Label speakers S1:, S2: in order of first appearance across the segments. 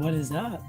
S1: What is that?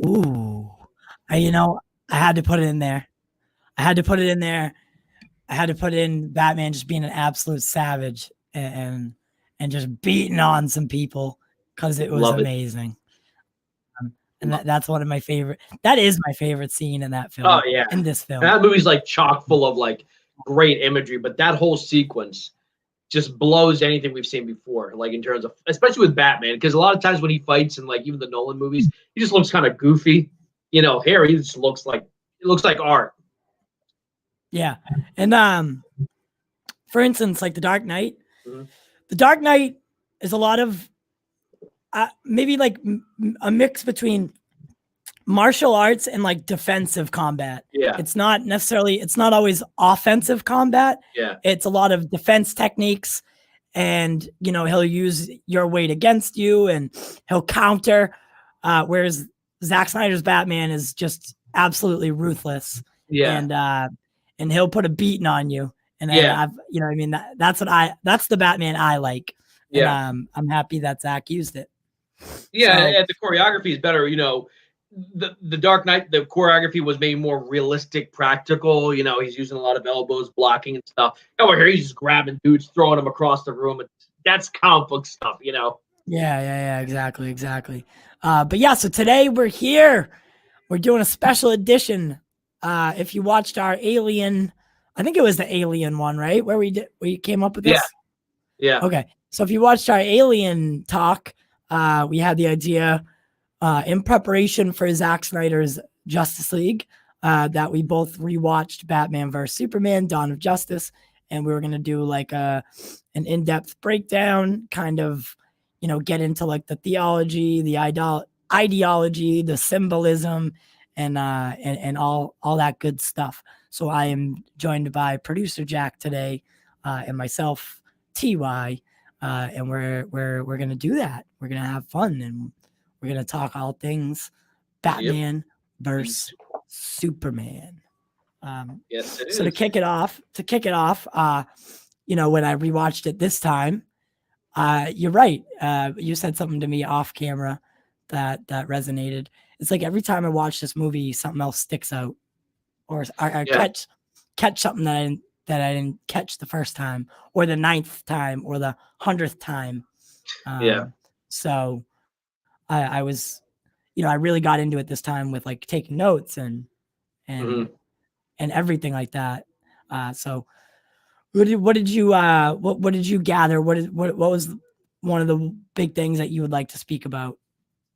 S1: Ooh, I had to put it in there. I had to put in Batman just being an absolute savage and just beating on some people because it was amazing. And that's one of my favorite. That is my favorite scene in that film.
S2: Oh yeah,
S1: in this film.
S2: And that movie's like chock full of like great imagery, but that whole sequence just blows anything we've seen before. Like in terms of, especially with Batman, because a lot of times when he fights in like even the Nolan movies, he just looks kind of goofy. Here he just looks like art.
S1: Yeah, and for instance, like The Dark Knight. Mm-hmm. The Dark Knight is a lot of maybe like a mix between martial arts and like defensive combat.
S2: Yeah,
S1: it's not always offensive combat.
S2: Yeah,
S1: it's a lot of defense techniques, and he'll use your weight against you and he'll counter. Whereas Zack Snyder's Batman is just absolutely ruthless.
S2: Yeah,
S1: and he'll put a beating on you. And
S2: yeah,
S1: that's the Batman I like.
S2: Yeah,
S1: and I'm happy that Zack used it.
S2: Yeah, and the choreography is better. The Dark Knight, the choreography was maybe more realistic, practical. He's using a lot of elbows, blocking and stuff. Over here, he's just grabbing dudes, throwing them across the room. That's comic book stuff,
S1: Yeah, exactly. But yeah, so today we're here. We're doing a special edition. If you watched our Alien, I think it was the Alien one, right? Where we came up with this?
S2: Yeah.
S1: Okay. So if you watched our Alien talk, we had the idea in preparation for Zack Snyder's Justice League that we both rewatched Batman vs. Superman, Dawn of Justice, and we were going to do like an in-depth breakdown, kind of, get into like the theology, the ideology, the symbolism, and all that good stuff. So I am joined by producer Jack today, and myself, TY, and we're gonna do that. We're gonna have fun, and we're gonna talk all things Batman versus Superman.
S2: Yes, it is.
S1: So to kick it off, when I rewatched it this time, you're right. You said something to me off camera that resonated. It's like every time I watch this movie, something else sticks out, or I catch something that I didn't catch the first time, or the 9th time, or the 100th time. So I was, I really got into it this time with like taking notes and everything like that. So what did you gather? What was one of the big things that you would like to speak about?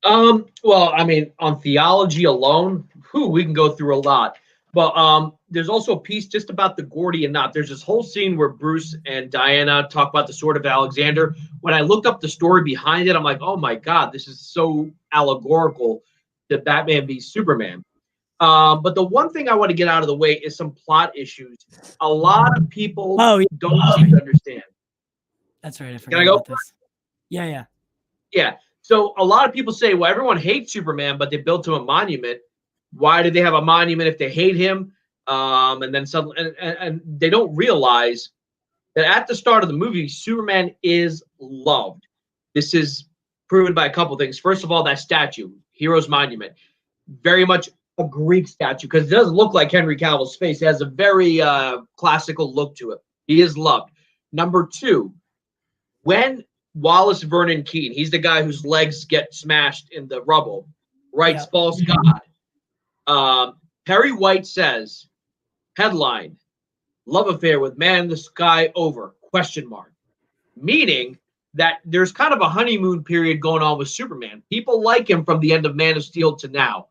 S2: Well, I mean, on theology alone, we can go through a lot. But there's also a piece just about the Gordian knot. There's this whole scene where Bruce and Diana talk about the Sword of Alexander. When I looked up the story behind it, I'm like, oh my God, this is so allegorical to Batman v Superman. But the one thing I want to get out of the way is some plot issues. A lot of people don't seem to understand.
S1: That's right. I forgot
S2: Can I go?
S1: About this. Yeah.
S2: So a lot of people say, well, everyone hates Superman, but they built him a monument. Why did they have a monument if they hate him? And then suddenly, and they don't realize that at the start of the movie, Superman is loved. This is proven by a couple things. First of all, that statue, Heroes Monument, very much a Greek statue because it doesn't look like Henry Cavill's face. It has a very classical look to it. He is loved. Number two, when Wallace Vernon Keaton, he's the guy whose legs get smashed in the rubble, writes false god. Perry White says, headline, love affair with man in the sky over, ? Meaning that there's kind of a honeymoon period going on with Superman. People like him from the end of Man of Steel to now.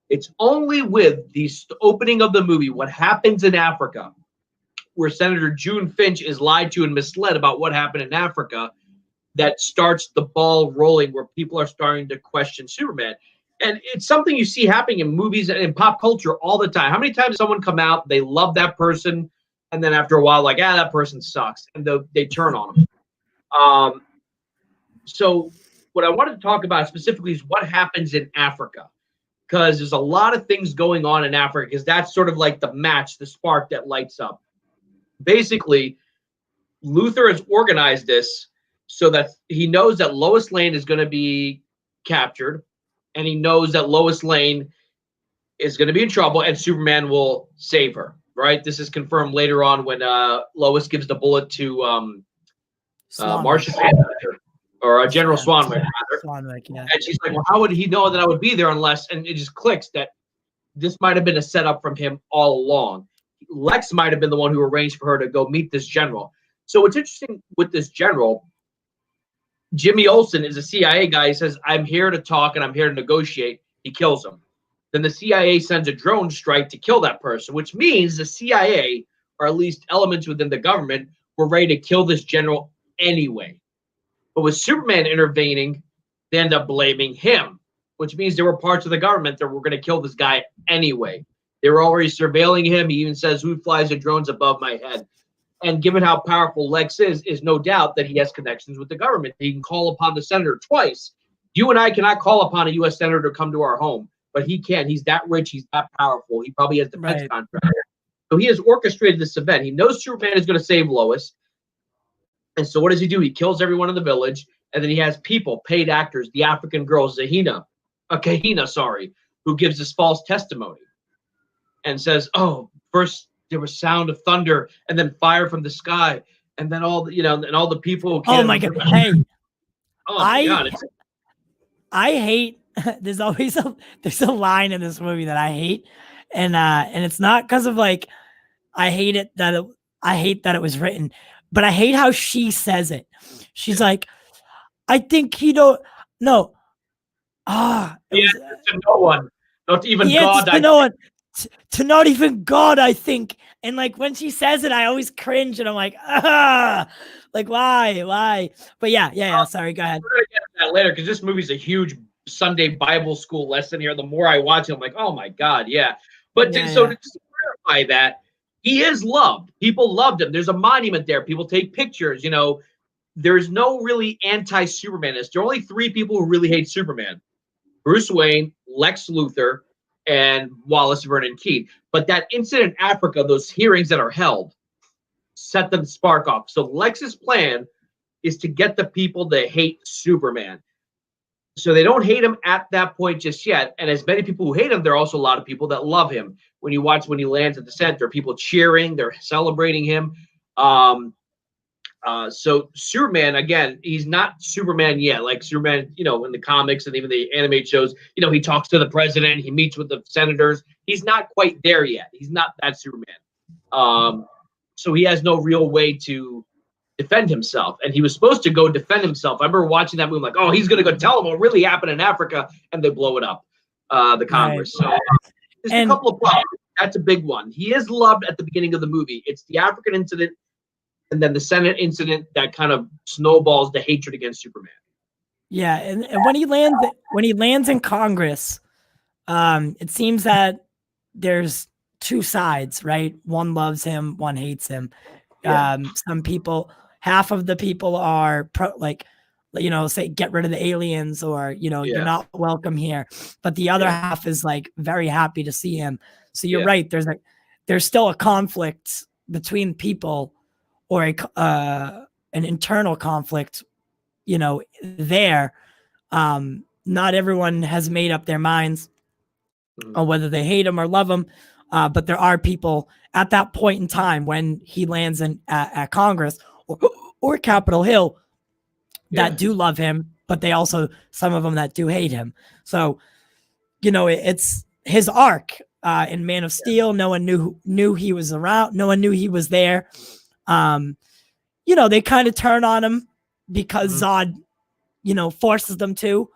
S2: It's only with the opening of the movie, what happens in Africa, where Senator June Finch is lied to and misled about what happened in Africa, that starts the ball rolling where people are starting to question Superman. And it's something you see happening in movies and in pop culture all the time. How many times does someone come out, they love that person, and then after a while, like, that person sucks, and they turn on them. So what I wanted to talk about specifically is what happens in Africa, because there's a lot of things going on in Africa, because that's sort of like the match, the spark that lights up. Basically, Luthor has organized this so that he knows that Lois Lane is going to be captured, and he knows that Lois Lane is going to be in trouble, and Superman will save her, right? This is confirmed later on when Lois gives the bullet to Martian Manhunter, or General Swanwick, rather.
S1: Swanwick, yeah.
S2: And she's like, well, how would he know that I would be there unless, and it just clicks that this might have been a setup from him all along. Lex might have been the one who arranged for her to go meet this general. So what's interesting with this general, Jimmy Olsen is a CIA guy. He says, I'm here to talk and I'm here to negotiate. He kills him. Then the CIA sends a drone strike to kill that person, which means the CIA, or at least elements within the government, were ready to kill this general anyway. But with Superman intervening, they end up blaming him, which means there were parts of the government that were going to kill this guy anyway. They were already surveilling him. He even says, who flies the drones above my head? And given how powerful Lex is no doubt that he has connections with the government. He can call upon the senator twice. You and I cannot call upon a U.S. senator to come to our home, but he can. He's that rich. He's that powerful. He probably has defense contracts. So he has orchestrated this event. He knows Superman is going to save Lois. And so what does he do? He kills everyone in the village, and then he has people, paid actors, the African girl, Kahina, who gives this false testimony and says, oh, first there was sound of thunder and then fire from the sky, and then all the, and all the people.
S1: Oh my God! Hey,
S2: God!
S1: I hate. There's always there's a line in this movie that I hate, and it's not because of like I hate that it was written, but I hate how she says it. She's like, I think he don't no.
S2: To no one, not even God.
S1: To no one. To not even God, I think. And like when she says it, I always cringe, and I'm like, like why? But yeah. Sorry, go ahead.
S2: We're gonna get to that later because this movie's a huge Sunday Bible school lesson here. The more I watch it, I'm like, oh my God, yeah. But to just clarify that, he is loved. People loved him. There's a monument there. People take pictures. There's no really anti-Supermanist. There are only three people who really hate Superman: Bruce Wayne, Lex Luthor, and Wallace Vernon Keaton. But that incident in Africa, those hearings that are held, set them spark off. So Lex's plan is to get the people to hate Superman. So they don't hate him at that point just yet. And as many people who hate him, there are also a lot of people that love him. When you watch when he lands at the center, people cheering, they're celebrating him. So Superman, again, he's not Superman yet. Like Superman, in the comics and even the animated shows, he talks to the president, he meets with the senators. He's not quite there yet. He's not that Superman. So he has no real way to defend himself. And he was supposed to go defend himself. I remember watching that movie like, oh, he's going to go tell them what really happened in Africa, and they blow it up, the Congress. Right. So there's a couple of problems. That's a big one. He is loved at the beginning of the movie. It's the African incident and then the Senate incident that kind of snowballs the hatred against Superman.
S1: Yeah, and when he lands in Congress, it seems that there's two sides, right? One loves him, one hates him. Yeah. Some people, half of the people are say get rid of the aliens, or you're not welcome here. But the other half is like very happy to see him. So you're right. There's still a conflict between people, or an internal conflict, there. Not everyone has made up their minds on whether they hate him or love him. But there are people at that point in time when he lands at Congress or Capitol Hill that do love him, but they also, some of them that do hate him. So, it's his arc in Man of Steel. No one knew he was around. No one knew he was there. They kind of turn on him because Zod, forces them to.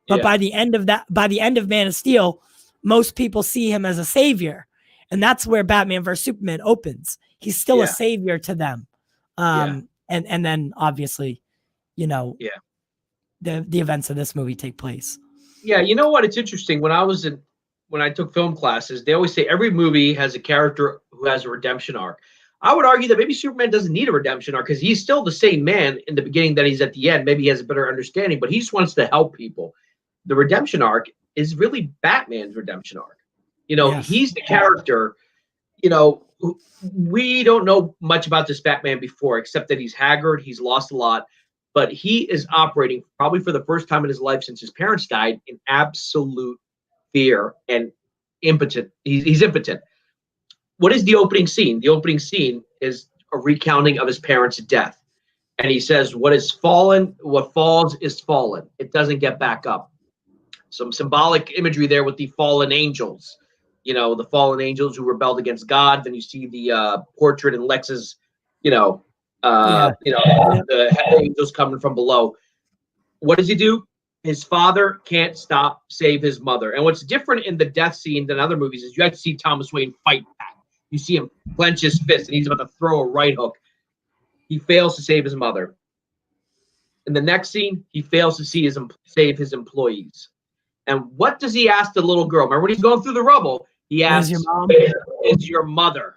S1: But by the end of Man of Steel, most people see him as a savior. And that's where Batman vs. Superman opens. He's still a savior to them. And then obviously, the events of this movie take place.
S2: Yeah, you know what? It's interesting. When I took film classes, they always say every movie has a character who has a redemption arc. I would argue that maybe Superman doesn't need a redemption arc because he's still the same man in the beginning that he's at the end. Maybe he has a better understanding, but he just wants to help people. The redemption arc is really Batman's redemption arc. He's the character, we don't know much about this Batman before, except that he's haggard, he's lost a lot, but he is operating probably for the first time in his life since his parents died in absolute fear and impotent. He's impotent. What is the opening scene? The opening scene is a recounting of his parents' death. And he says, what falls is fallen. It doesn't get back up. Some symbolic imagery there with the fallen angels. The fallen angels who rebelled against God. Then you see the portrait in Lex's, the angels coming from below. What does he do? His father can't save his mother. And what's different in the death scene than other movies is you have to see Thomas Wayne fight back. You see him clench his fist, and he's about to throw a right hook. He fails to save his mother. In the next scene, he fails to save his employees. And what does he ask the little girl? Remember when he's going through the rubble? He asks, "Where is your mother?"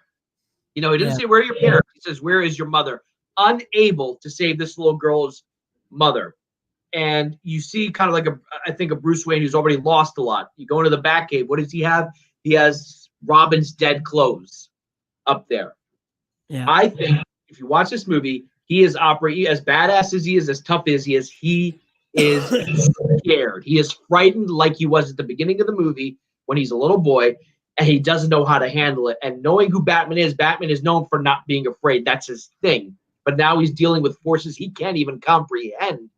S2: He doesn't say, "Where are your parents?" He says, "Where is your mother?" Unable to save this little girl's mother. And you see kind of like I think a Bruce Wayne who's already lost a lot. You go into the Batcave. What does he have? He has Robin's dead clothes up there.
S1: Yeah.
S2: I think if you watch this movie, he is operating as badass as he is, as tough as he is. He is scared. He is frightened like he was at the beginning of the movie when he's a little boy, and he doesn't know how to handle it. And knowing who Batman is known for not being afraid. That's his thing. But now he's dealing with forces he can't even comprehend.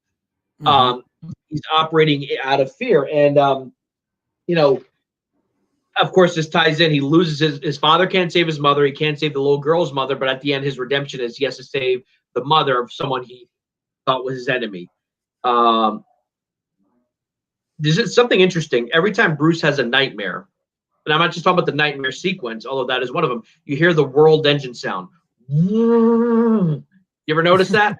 S2: He's operating out of fear. And, of course, this ties in. He loses his father can't save his mother. He can't save the little girl's mother. But at the end, his redemption is he has to save the mother of someone he thought was his enemy. This is something interesting. Every time Bruce has a nightmare, and I'm not just talking about the nightmare sequence, although that is one of them, you hear the world engine sound. You ever notice that?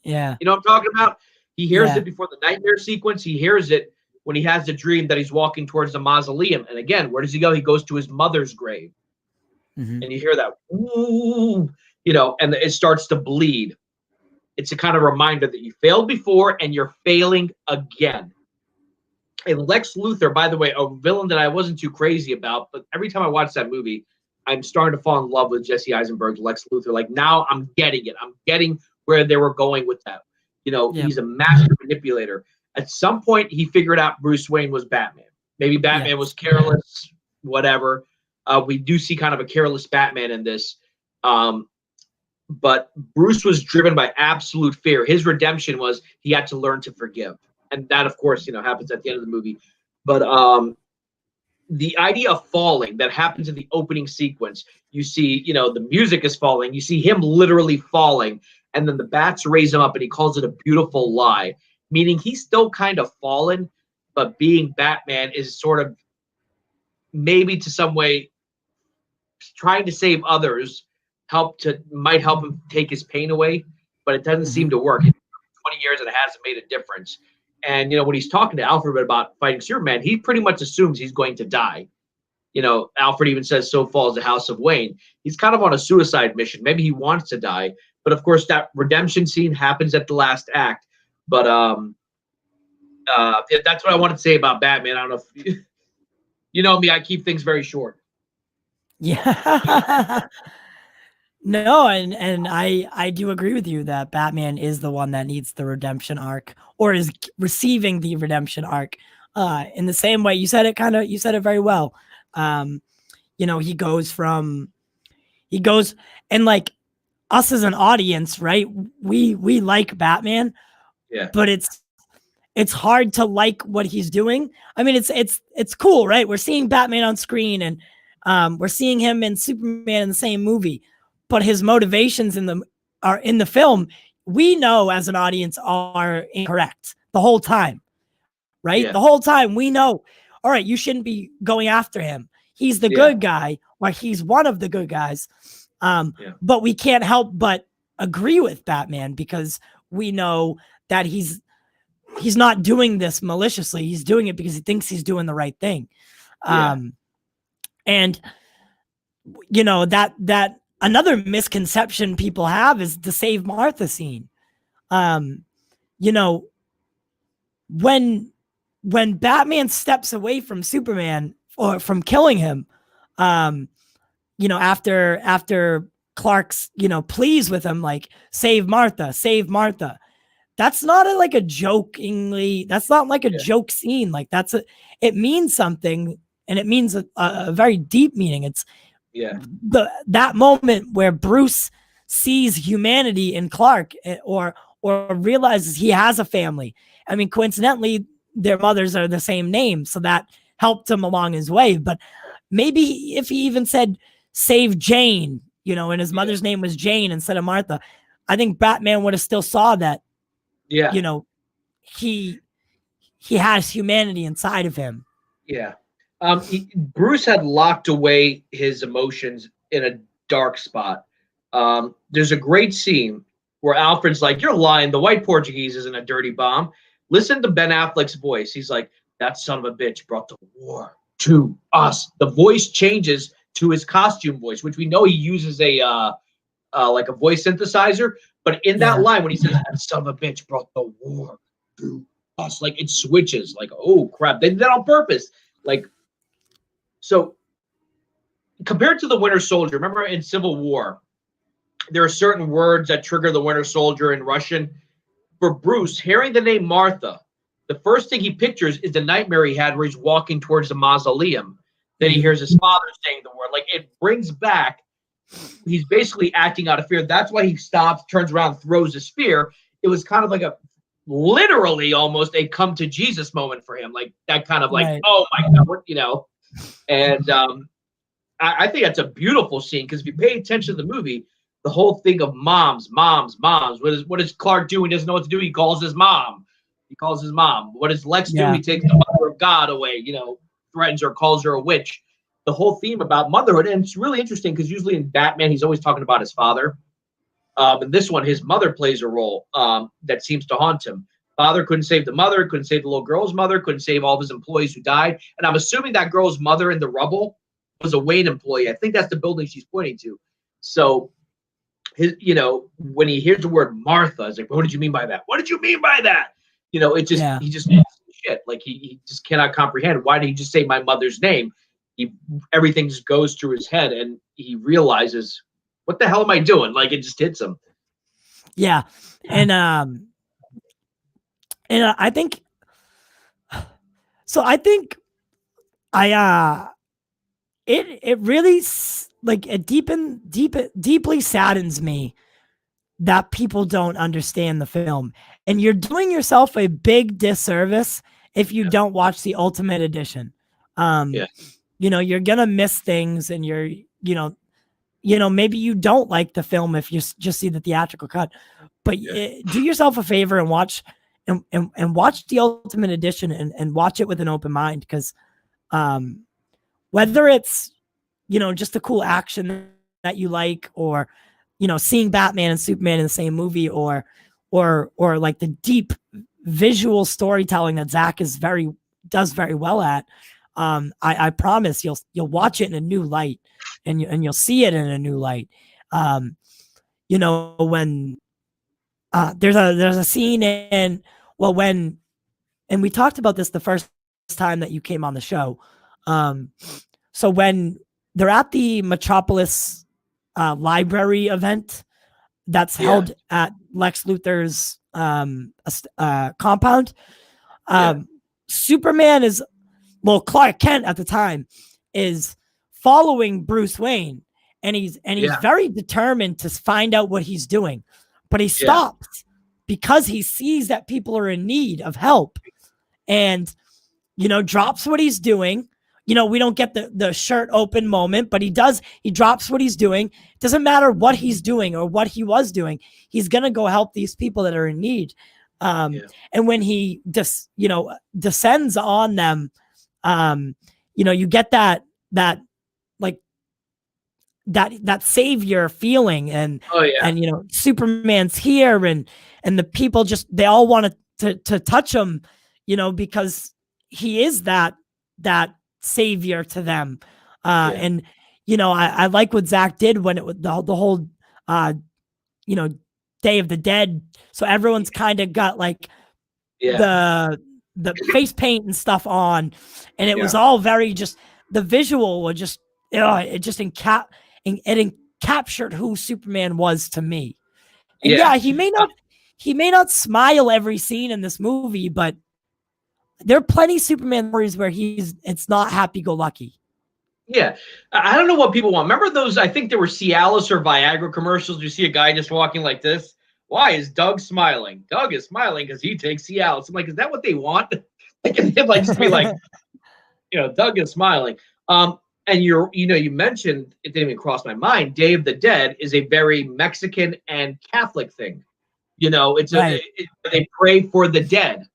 S1: Yeah.
S2: You know what I'm talking about? He hears it before the nightmare sequence. He hears it when he has the dream that he's walking towards the mausoleum. And again, where does he go? He goes to his mother's grave. And you hear that, and it starts to bleed. It's a kind of reminder that you failed before and you're failing again. And Lex Luthor, by the way, a villain that I wasn't too crazy about, but every time I watch that movie, I'm starting to fall in love with Jesse Eisenberg's Lex Luthor. Like, now I'm getting it. I'm getting where they were going with that. He's a master manipulator. At some point, he figured out Bruce Wayne was Batman. Maybe Batman was careless, whatever. We do see kind of a careless Batman in this. But Bruce was driven by absolute fear. His redemption was he had to learn to forgive. And that, of course, happens at the end of the movie. But the idea of falling that happens in the opening sequence, you see, the music is falling. You see him literally falling. And then the bats raise him up and he calls it a beautiful lie, meaning he's still kind of fallen, but being Batman is sort of maybe to some way trying to save others might help him take his pain away, but it doesn't seem to work. 20 years and it hasn't made a difference. And, when he's talking to Alfred about fighting Superman, he pretty much assumes he's going to die. Alfred even says, "So falls the House of Wayne." He's kind of on a suicide mission. Maybe he wants to die. But, of course, that redemption scene happens at the last act. But that's what I wanted to say about Batman. I don't know if you know me. I keep things very short.
S1: Yeah. No, and I do agree with you that Batman is the one that needs the redemption arc, or is receiving the redemption arc. In the same way, you said it very well. You know, he goes and like us as an audience, right? We like Batman,
S2: Yeah.
S1: but it's hard to like what he's doing. I mean, it's cool, right? We're seeing Batman on screen, and we're seeing him and Superman in the same movie, but his motivations are in the film, we know as an audience, are incorrect the whole time, right?
S2: Yeah.
S1: The whole time we know, all right, you shouldn't be going after him. He's the good guy, or he's one of the good guys. But we can't help but agree with Batman because we know that he's not doing this maliciously. He's doing it because he thinks he's doing the right thing. And you know, that another misconception people have is the Save Martha scene. You know, when Batman steps away from Superman, or from killing him, you know, after Clark's, you know, pleas with him, like, save Martha, save Martha. That's not like a joke scene. Like, it means something, and it means a very deep meaning. It's that moment where Bruce sees humanity in Clark, or realizes he has a family. I mean, coincidentally, their mothers are the same name, so that helped him along his way. But maybe if he even said save Jane, you know, and his mother's name was Jane instead of Martha, I think Batman would have still saw that. You know, he has humanity inside of him.
S2: Bruce had locked away his emotions in a dark spot. There's a great scene where Alfred's like, "You're lying. The white Portuguese isn't a dirty bomb." Listen to Ben Affleck's voice. He's like, "That son of a bitch brought the war to us." The voice changes to his costume voice, which we know he uses like a voice synthesizer. But in that line, when he says, "That son of a bitch brought the war to us," like, it switches. Like, oh crap, they did that on purpose. Like, so compared to the Winter Soldier, remember in Civil War, there are certain words that trigger the Winter Soldier in Russian. For Bruce, hearing the name Martha, the first thing he pictures is the nightmare he had where he's walking towards the mausoleum. Then he hears his father saying the word. Like, it brings back, he's basically acting out of fear. That's why he stops, turns around, throws a spear. It was kind of like literally almost a come to Jesus moment for him. Like, that kind of like, oh my God, what, you know? And I think that's a beautiful scene, because if you pay attention to the movie, the whole thing of moms. What does Clark do? He doesn't know what to do. He calls his mom. What does Lex do? He takes the mother of God away, you know, threatens her, calls her a witch. The whole theme about motherhood. And it's really interesting because usually in Batman, he's always talking about his father. In this one, his mother plays a role that seems to haunt him. Father couldn't save the mother, couldn't save the little girl's mother, couldn't save all of his employees who died. And I'm assuming that girl's mother in the rubble was a Wayne employee. I think that's the building she's pointing to. So, you know, when he hears the word Martha, he's like, "What did you mean by that? What did you mean by that?" You know, it just, he just shit. Like, he just cannot comprehend. Why did he just say my mother's name? Everything just goes through his head, and he realizes, what the hell am I doing? Like, it just hits him.
S1: Yeah. And I think, it really, like, it deeply saddens me that people don't understand the film, and you're doing yourself a big disservice if you don't watch the Ultimate Edition. You know, you're gonna miss things, and you're, you know, maybe you don't like the film if you just see the theatrical cut, but do yourself a favor and watch watch the Ultimate Edition, and watch it with an open mind, because whether it's, you know, just the cool action that you like, or, you know, seeing Batman and Superman in the same movie, or like the deep visual storytelling that Zack does very well at, I promise you'll watch it in a new light, and you'll see it in a new light. You know, when there's a scene in, well, when, and we talked about this the first time that you came on the show. So when they're at the Metropolis library event that's held at Lex Luthor's compound. Superman is, well, Clark Kent at the time is following Bruce Wayne, and he's very determined to find out what he's doing, but he stops because he sees that people are in need of help, and drops what he's doing. We don't get the shirt open moment, but he drops what he's doing. It doesn't matter what he's doing or what he was doing. He's going to go help these people that are in need. And when he descends on them, you get that savior feeling, and Superman's here, and the people they all want to touch him, because he is that savior to them. And I like what Zach did when it was the whole Day of the Dead, so everyone's kind of got the face paint and stuff on, and it was all very just, the visual was just it just captured who Superman was to me. And he may not smile every scene in this movie, but there are plenty of Superman stories where it's not happy-go-lucky.
S2: Yeah. I don't know what people want. Remember those, I think there were Cialis or Viagra commercials. You see a guy just walking like this. Why is Doug smiling? Doug is smiling because he takes Cialis. I'm like, is that what they want? Just be like, Doug is smiling. And you mentioned, it didn't even cross my mind, Day of the Dead is a very Mexican and Catholic thing. They pray for the dead.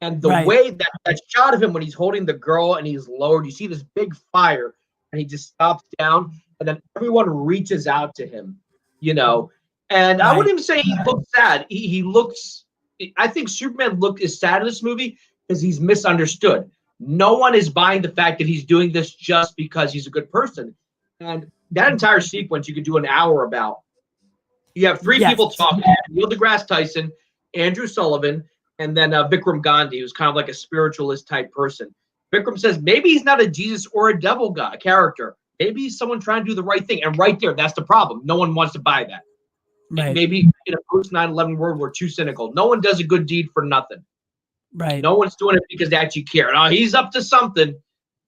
S2: And the way that shot of him when he's holding the girl and he's lowered, you see this big fire, and he just stops down, and then everyone reaches out to him, And I wouldn't even say he looks sad. He looks. I think Superman is sad in this movie because he's misunderstood. No one is buying the fact that he's doing this just because he's a good person. And that entire sequence you could do an hour about. You have three people talking: Neil deGrasse Tyson, Andrew Sullivan, and then Vikram Gandhi, who's kind of like a spiritualist type person. Vikram says maybe he's not a Jesus or a devil guy character. Maybe he's someone trying to do the right thing. And right there, that's the problem. No one wants to buy that. Right. Maybe in a post 9/11 world, we're too cynical. No one does a good deed for nothing.
S1: Right.
S2: No one's doing it because they actually care. Oh, he's up to something.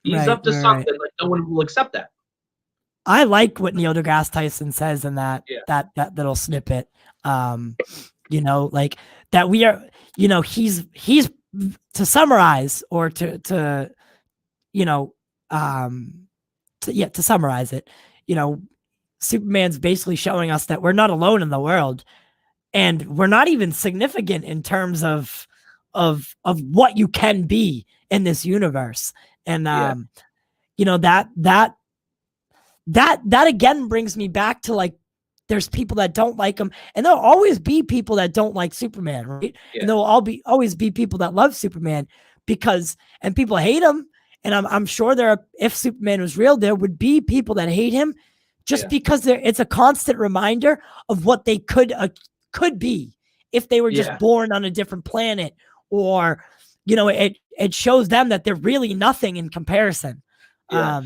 S2: He's up to something. Like, no one will accept that.
S1: I like what Neil deGrasse Tyson says in that little snippet. That we are, he's to summarize, or to summarize it, Superman's basically showing us that we're not alone in the world, and we're not even significant in terms of what you can be in this universe. And that again brings me back to there's people that don't like him, and there'll always be people that don't like Superman, right? Yeah. And there'll always be people that love Superman and people hate him. And I'm sure if Superman was real, there would be people that hate him just because it's a constant reminder of what they could be if they were just born on a different planet, or it shows them that they're really nothing in comparison.
S2: Yeah.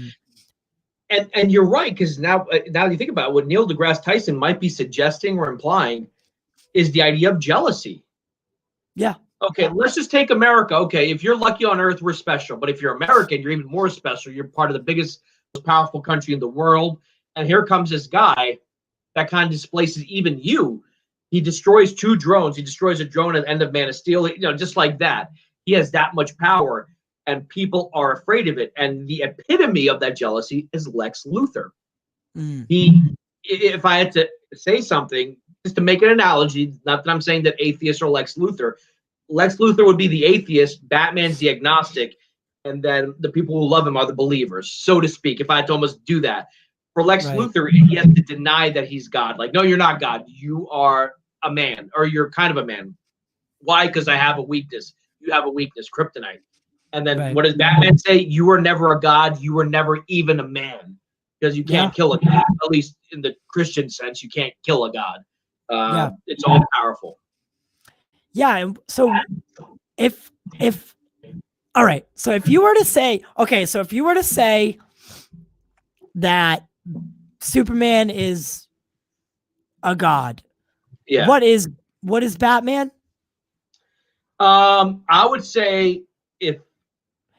S2: And you're right, because now you think about it, what Neil deGrasse Tyson might be suggesting or implying is the idea of jealousy.
S1: Yeah.
S2: Okay, let's just take America. Okay, if you're lucky on Earth, we're special. But if you're American, you're even more special. You're part of the biggest, most powerful country in the world. And here comes this guy that kind of displaces even you. He destroys 2 drones. He destroys a drone at the end of Man of Steel. Just like that. He has that much power. And people are afraid of it. And the epitome of that jealousy is Lex Luthor. If I had to say something, just to make an analogy, not that I'm saying that atheists are Lex Luthor would be the atheist, Batman's the agnostic, and then the people who love him are the believers, so to speak, if I had to almost do that. For Lex Luthor, he has to deny that he's God. Like, no, you're not God. You are a man, or you're kind of a man. Why? Because I have a weakness. You have a weakness, kryptonite. And then what does Batman say? You were never a god. You were never even a man, because you can't kill a god. At least in the Christian sense, you can't kill a god. It's all powerful.
S1: Yeah. And so if all right, so if you were to say that Superman is a god.
S2: Yeah.
S1: What is Batman?
S2: I would say if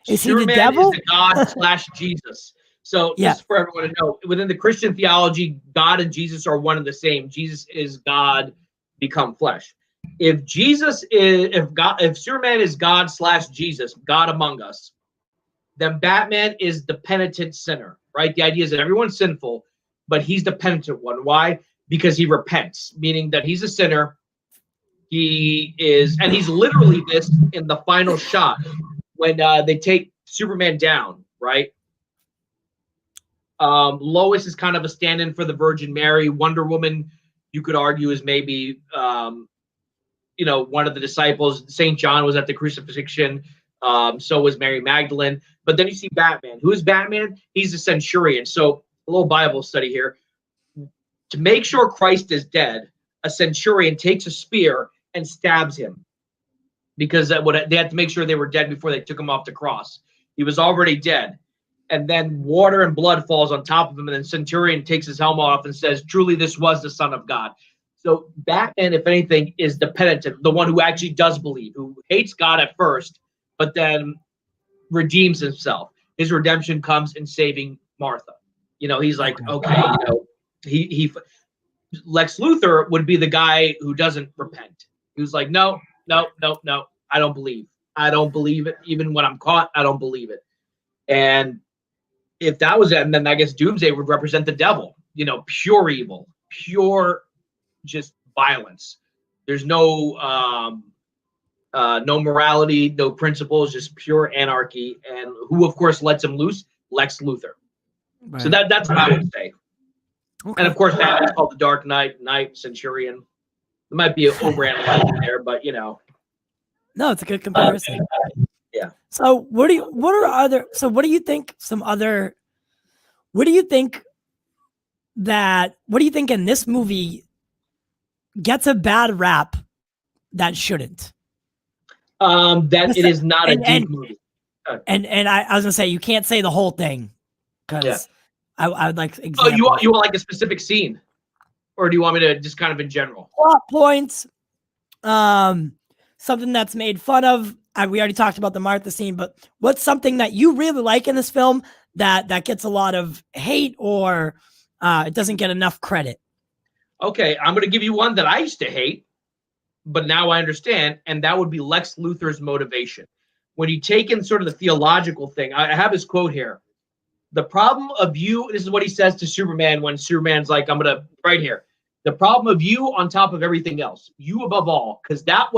S1: Is he the
S2: Superman
S1: devil?
S2: is the God slash Jesus. So
S1: Yeah.
S2: just for everyone to know, within the Christian theology, God and Jesus are one and the same. Jesus is God become flesh. If Superman is God slash Jesus, God among us, then Batman is the penitent sinner, right? The idea is that everyone's sinful, but he's the penitent one. Why? Because he repents, meaning that he's a sinner. He is, and he's literally this in the final shot when they take Superman down, right? Lois is kind of a stand-in for the Virgin Mary. Wonder Woman, you could argue, is maybe one of the disciples. Saint John was at the crucifixion. So was Mary Magdalene. But then you see Batman. Who is Batman? He's a centurion. So a little Bible study here. To make sure Christ is dead, a centurion takes a spear and stabs him, because they had to make sure they were dead before they took him off the cross. He was already dead. And then water and blood falls on top of him, and then centurion takes his helmet off and says, truly, this was the Son of God. So Batman, if anything, is the penitent, the one who actually does believe, who hates God at first, but then redeems himself. His redemption comes in saving Martha. He's like, okay, he Lex Luthor would be the guy who doesn't repent. He was like, no, I don't believe. I don't believe it. Even when I'm caught, I don't believe it. And if that was it, and then I guess Doomsday would represent the devil, pure evil, pure just violence. There's no morality, no principles, just pure anarchy. And who, of course, lets him loose? Lex Luthor. Right. So that's what I would say. Okay. And of course, Batman's called the Dark Knight, Centurion. There might be an overanalyzing there, but
S1: No, it's a good comparison.
S2: Yeah.
S1: So what do you think in this movie gets a bad rap that shouldn't?
S2: It is not a deep movie.
S1: And I was gonna say, you can't say the whole thing, because I would like examples.
S2: Oh, you want like a specific scene, or do you want me to just kind of in general?
S1: Plot points, something that's made fun of. We already talked about the Martha scene, but what's something that you really like in this film that gets a lot of hate, or it doesn't get enough credit?
S2: Okay, I'm going to give you one that I used to hate, but now I understand, and that would be Lex Luthor's motivation. When you take in sort of the theological thing, I have his quote here. The problem of you, this is what he says to Superman when Superman's like, right here. The problem of you on top of everything else, you above all, because that's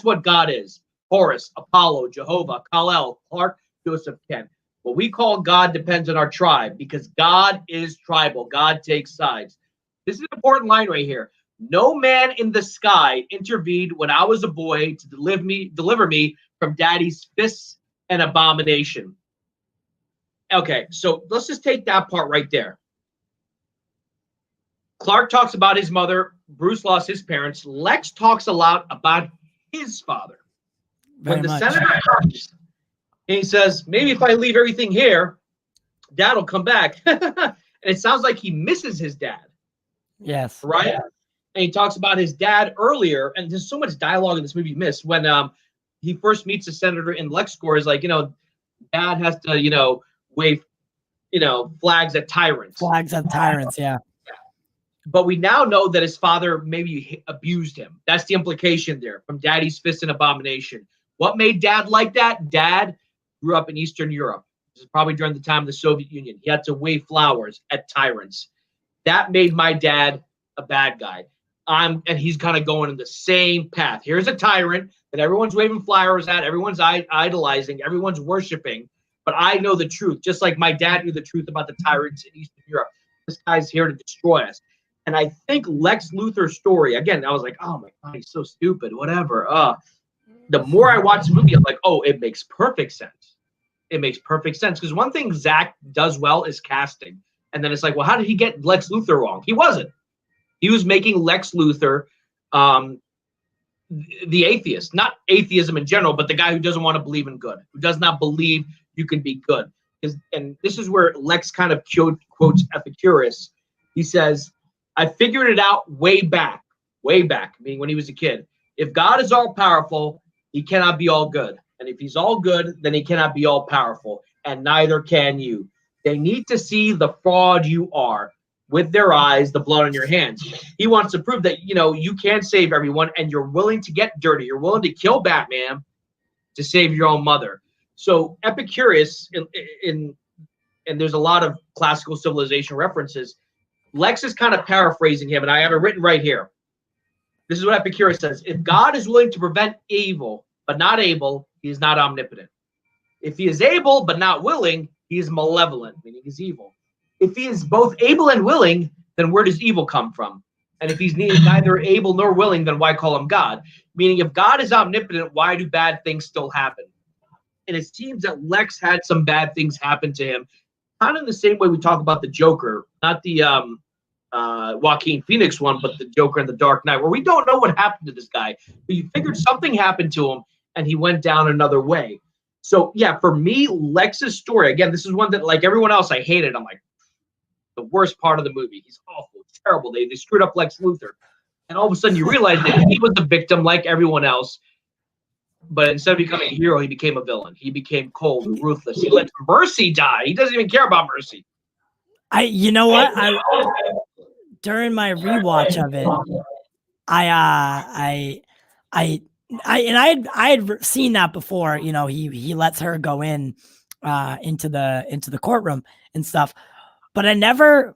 S2: what God is. Horus, Apollo, Jehovah, Kal-El, Clark, Joseph, Ken. What we call God depends on our tribe, because God is tribal. God takes sides. This is an important line right here. No man in the sky intervened when I was a boy to deliver me from daddy's fists and abomination. Okay, so let's just take that part right there. Clark talks about his mother. Bruce lost his parents. Lex talks a lot about his father. When the senator comes, and he says, maybe if I leave everything here, Dad will come back. And it sounds like he misses his dad.
S1: Yes.
S2: Right? Yeah. And he talks about his dad earlier, and there's so much dialogue in this movie missed. When he first meets the senator in LexCorp, is like, Dad has to, wave, flags at tyrants.
S1: Flags at tyrants, yeah.
S2: But we now know that his father maybe abused him. That's the implication there, from daddy's fist and abomination. What made Dad like that? Dad grew up in Eastern Europe. This is probably during the time of the Soviet Union. He had to wave flowers at tyrants. That made my dad a bad guy. And he's kind of going in the same path. Here's a tyrant that everyone's waving flowers at, everyone's idolizing, everyone's worshiping. But I know the truth, just like my dad knew the truth about the tyrants in Eastern Europe. This guy's here to destroy us. And I think Lex Luthor's story, again, I was like, oh my God, he's so stupid, whatever. The more I watch the movie, I'm like, oh, it makes perfect sense. It makes perfect sense. Because one thing Zack does well is casting. And then it's like, well, how did he get Lex Luthor wrong? He wasn't. He was making Lex Luthor the atheist. Not atheism in general, but the guy who doesn't want to believe in good, who does not believe you can be good. And this is where Lex kind of quotes Epicurus. He says, I figured it out way back, meaning when he was a kid. If God is all powerful, he cannot be all good. And if he's all good, then he cannot be all powerful. And neither can you. They need to see the fraud you are with their eyes, the blood on your hands. He wants to prove that, you can save everyone and you're willing to get dirty. You're willing to kill Batman to save your own mother. So Epicurus, and there's a lot of classical civilization references, Lex is kind of paraphrasing him, and I have it written right here. This is what Epicurus says. If God is willing to prevent evil, but not able, he is not omnipotent. If he is able, but not willing, he is malevolent, meaning he's evil. If he is both able and willing, then where does evil come from? And if he's neither able nor willing, then why call him God? Meaning if God is omnipotent, why do bad things still happen? And it seems that Lex had some bad things happen to him, kind of the same way we talk about the Joker, not the Joaquin Phoenix one, but the Joker in the Dark Knight, where we don't know what happened to this guy. But you figured something happened to him, and he went down another way. So, yeah, for me, Lex's story, again, this is one that, like everyone else, I hated. I'm like, the worst part of the movie. He's awful. It's terrible. They screwed up Lex Luthor. And all of a sudden you realize that he was a victim like everyone else. But instead of becoming a hero, he became a villain. He became cold and ruthless. He let Mercy die. He doesn't even care about Mercy.
S1: You know what? During my rewatch of it, I had seen that before. He lets her go into the courtroom and stuff, but it never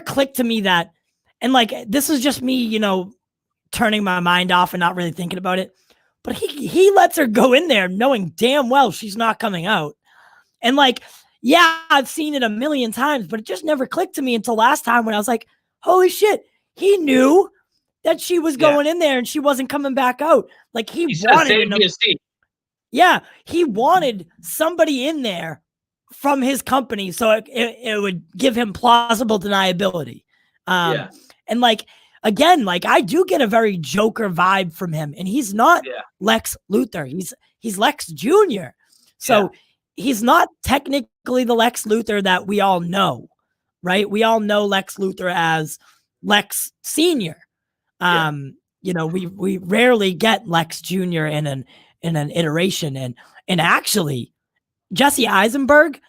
S1: clicked to me that, and like this is just me, turning my mind off and not really thinking about it. But he lets her go in there knowing damn well she's not coming out. And like, yeah, I've seen it a million times, but it just never clicked to me until last time when I was like, holy shit, he knew that she was going in there and she wasn't coming back out. Like he wanted somebody in there from his company so it would give him plausible deniability. And like, again, like I do get a very Joker vibe from him, and he's not Lex Luthor. He's Lex Jr. So he's not technically the Lex Luthor that we all know, right? We all know Lex Luthor as Lex Sr. We rarely get Lex Jr. in an iteration, and actually Jesse Eisenberg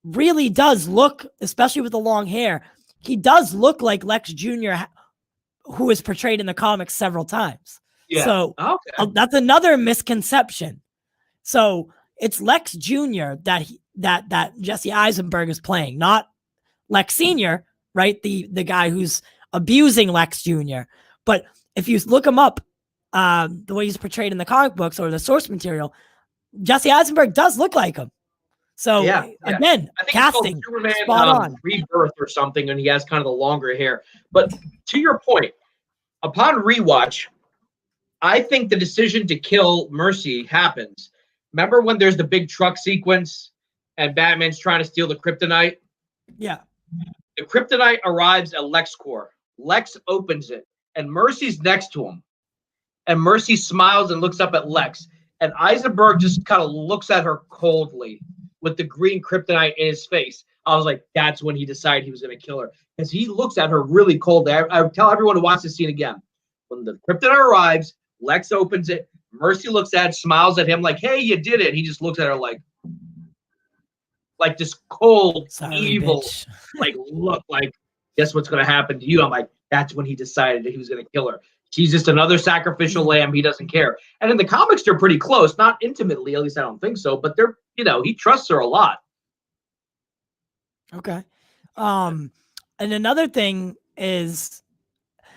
S1: really does look, especially with the long hair, he does look like Lex Jr., who was portrayed in the comics several times. So that's another misconception. So it's Lex Jr. that Jesse Eisenberg is playing, not Lex Sr., right? The guy who's abusing Lex Jr. But if you look him up, the way he's portrayed in the comic books or the source material, Jesse Eisenberg does look like him. So again,
S2: I think
S1: casting
S2: it's called Superman,
S1: spot on.
S2: Rebirth or something, and he has kind of the longer hair. But to your point, upon rewatch, I think the decision to kill Mercy happens. Remember when there's the big truck sequence and Batman's trying to steal the kryptonite?
S1: Yeah.
S2: The kryptonite arrives at LexCorp. Lex opens it, and Mercy's next to him. And Mercy smiles and looks up at Lex. And Eisenberg just kind of looks at her coldly with the green kryptonite in his face. I was like, that's when he decided he was going to kill her. Because he looks at her really coldly. I would tell everyone to watch this scene again. When the kryptonite arrives, Lex opens it. Mercy looks at it, smiles at him like, hey, you did it. He just looks at her like this cold, evil, like, look, like, guess what's going to happen to you? I'm like, that's when he decided that he was going to kill her. She's just another sacrificial lamb. He doesn't care. And in the comics, they're pretty close. Not intimately, at least I don't think so. But they're, he trusts her a lot.
S1: Okay. And another thing is,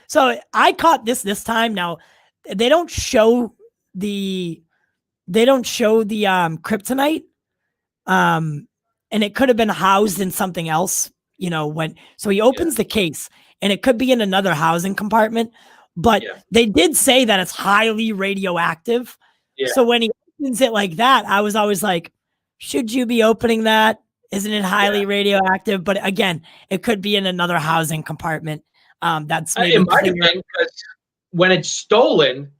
S1: so I caught this time. Now, they don't show the kryptonite. And it could have been housed in something else, so he opens the case and it could be in another housing compartment, but they did say that it's highly radioactive. So when he opens it like that, I was always like, should you be opening that? Isn't it highly radioactive? But again, it could be in another housing compartment. That's maybe
S2: it might have been, because when it's stolen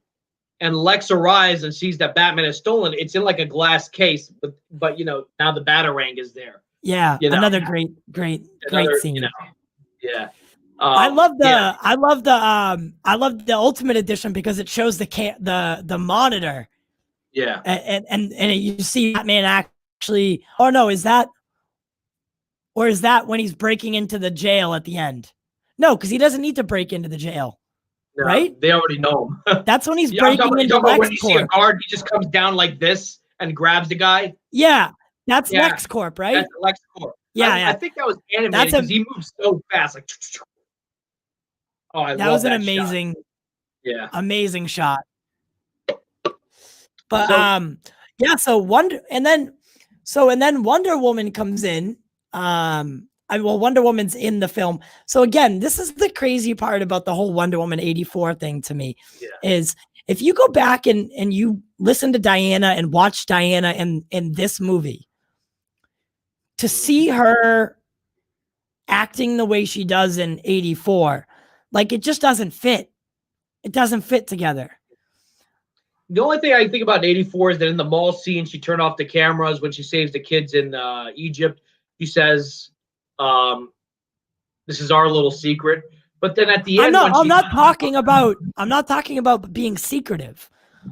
S2: and Lex arrives and sees that Batman is stolen, it's in like a glass case, but now the Batarang is there.
S1: Yeah, another great scene.
S2: Yeah.
S1: I love the
S2: yeah.
S1: I love the Ultimate Edition because it shows the monitor.
S2: Yeah.
S1: And you see Batman actually. Oh no, is that when he's breaking into the jail at the end? No, because he doesn't need to break into the jail,
S2: No,
S1: right?
S2: they already know him.
S1: That's when he's
S2: Yeah, I'm
S1: breaking into
S2: talking about when you see a
S1: LexCorp.
S2: guard, he just comes down like this and grabs the guy.
S1: Yeah, that's
S2: Yeah,
S1: LexCorp, right?
S2: that's LexCorp.
S1: Yeah,
S2: I
S1: yeah.
S2: think that was animated
S1: That's
S2: because he moves so fast. Like, oh, I
S1: that
S2: love
S1: was an
S2: that shot.
S1: amazing,
S2: Yeah.
S1: amazing shot. But
S2: So,
S1: yeah. So Wonder Woman comes in. Wonder Woman's in the film. So again, this is the crazy part about the whole Wonder Woman 84 thing to me,
S2: yeah.
S1: is if you go back and you listen to Diana and watch Diana in this movie, to see her acting the way she does in 84, like it just doesn't fit. It doesn't fit together.
S2: The only thing I think about in 84 is that in the mall scene, she turned off the cameras when she saves the kids in Egypt. She says, this is our little secret. But then at the end,
S1: I'm not talking about being secretive.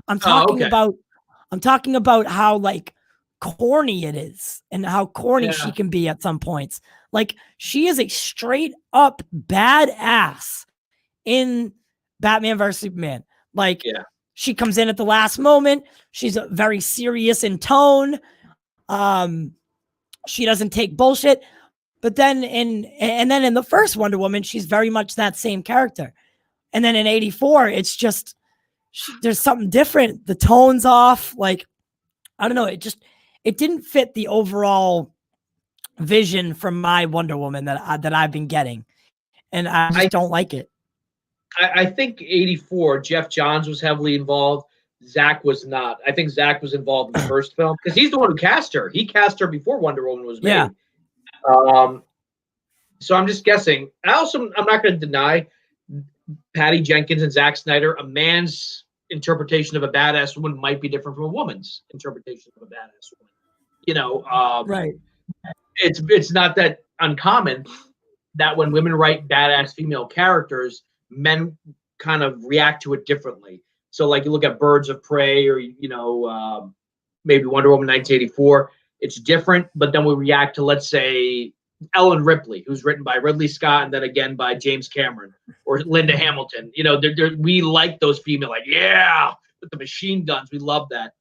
S1: I'm talking about how like corny it is and how corny she can be at some points. Like she is a straight up badass in Batman vs Superman. Like she comes in at the last moment. She's very serious in tone. She doesn't take bullshit. But then in the first Wonder Woman, she's very much that same character. And then in 84, it's just there's something different. The tone's off. Like, I don't know. It didn't fit the overall vision from my Wonder Woman that I've been getting. And I just don't like it.
S2: I think 84, Jeff Johns was heavily involved. Zack was not. I think Zack was involved in the first film because he's the one who cast her. He cast her before Wonder Woman was made.
S1: Yeah.
S2: So I'm just guessing. I'm not going to deny Patty Jenkins and Zack Snyder. A man's interpretation of a badass woman might be different from a woman's interpretation of a badass woman.
S1: Right.
S2: It's not that uncommon that when women write badass female characters, men kind of react to it differently. So, like you look at Birds of Prey, or maybe Wonder Woman 1984. It's different, but then we react to, let's say, Ellen Ripley, who's written by Ridley Scott and then again by James Cameron, or Linda Hamilton. We like those female, like, yeah, with the machine guns. We love that.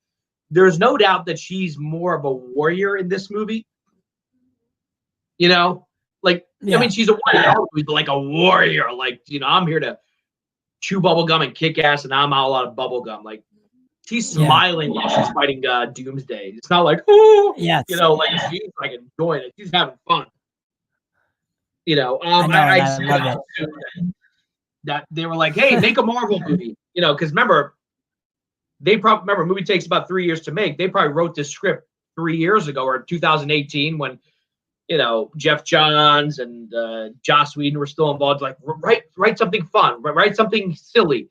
S2: There's no doubt that she's more of a warrior in this movie. I mean, she's a warrior, but like a warrior. Like, I'm here to chew bubblegum and kick ass, and I'm all out of bubblegum. Like, she's smiling while she's fighting Doomsday. It's not like, oh,
S1: yes.
S2: She's like enjoying it. She's having fun.
S1: I love it.
S2: That they were like, hey, make a Marvel movie. Because remember, a movie takes about 3 years to make. They probably wrote this script 3 years ago, or 2018, when Jeff Johns and Joss Whedon were still involved. Like, write something fun, write something silly.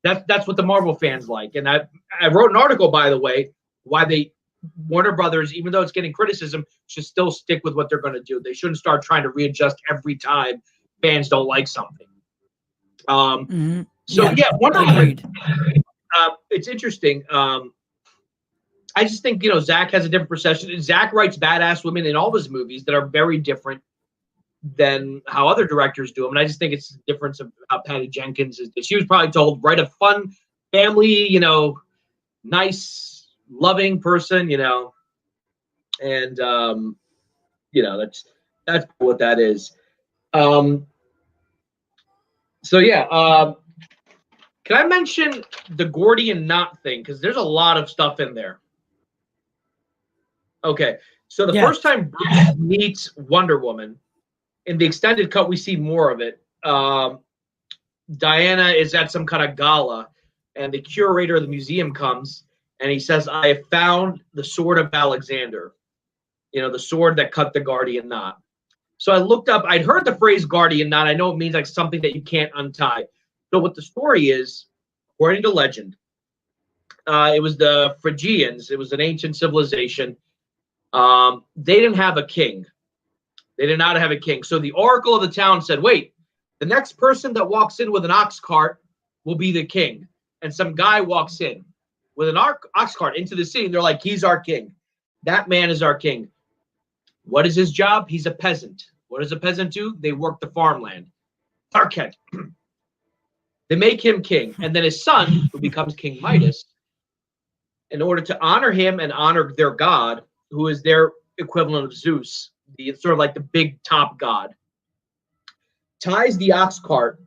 S2: That's what the Marvel fans like. And I wrote an article, by the way, why Warner Brothers, even though it's getting criticism, should still stick with what they're going to do. They shouldn't start trying to readjust every time fans don't like something. Wonder Woman. It's interesting. I just think, Zack has a different perception. Zack writes badass women in all of his movies that are very different than how other directors do them. And I just think it's the difference of how Patty Jenkins is. She was probably told, write a fun family, nice, loving person, and, that's what that is. Can I mention the Gordian knot thing? Because there's a lot of stuff in there. Okay, so the first time Bruce meets Wonder Woman, in the extended cut, we see more of it. Diana is at some kind of gala, and the curator of the museum comes, and he says, I have found the sword of Alexander, the sword that cut the Gordian knot. So I looked up, I'd heard the phrase Gordian knot. I know it means like something that you can't untie. So what the story is, according to legend, it was the Phrygians. It was an ancient civilization. They didn't have a king. They did not have a king. So the oracle of the town said, wait, the next person that walks in with an ox cart will be the king. And some guy walks in with an ox cart into the city. And they're like, he's our king. That man is our king. What is his job? He's a peasant. What does a peasant do? They work the farmland. Tarket. They make him king. And then his son, who becomes King Midas, in order to honor him and honor their god, who is their equivalent of Zeus, it's sort of like the big top god, ties the ox cart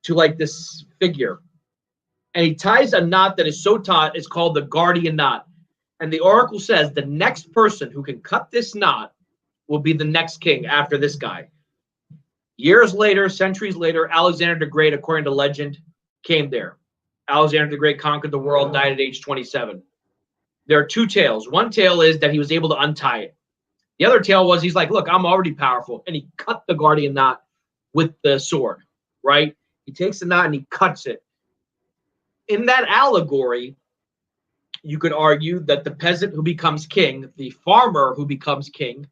S2: to like this figure. And he ties a knot that is so taut, it's called the guardian knot. And the oracle says the next person who can cut this knot will be the next king after this guy. Years later, centuries later, Alexander the Great, according to legend, came there. Alexander the Great conquered the world, died at age 27. There are two tales. One tale is that he was able to untie it. The other tale was he's like, look, I'm already powerful. And he cut the guardian knot with the sword, right? He takes the knot and he cuts it. In that allegory, you could argue that the peasant who becomes king, the farmer who becomes king,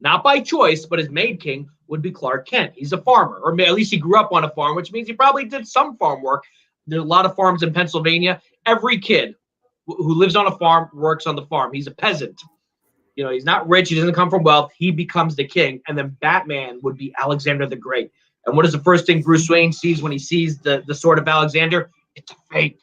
S2: not by choice, but is made king, would be Clark Kent. He's a farmer, or at least he grew up on a farm, which means he probably did some farm work. There's a lot of farms in Pennsylvania. Every kid who lives on a farm works on the farm. He's a peasant. You know, he's not rich. He doesn't come from wealth. He becomes the king. And then Batman would be Alexander the Great. And what is the first thing Bruce Wayne sees when he sees the sword of Alexander? It's a fake.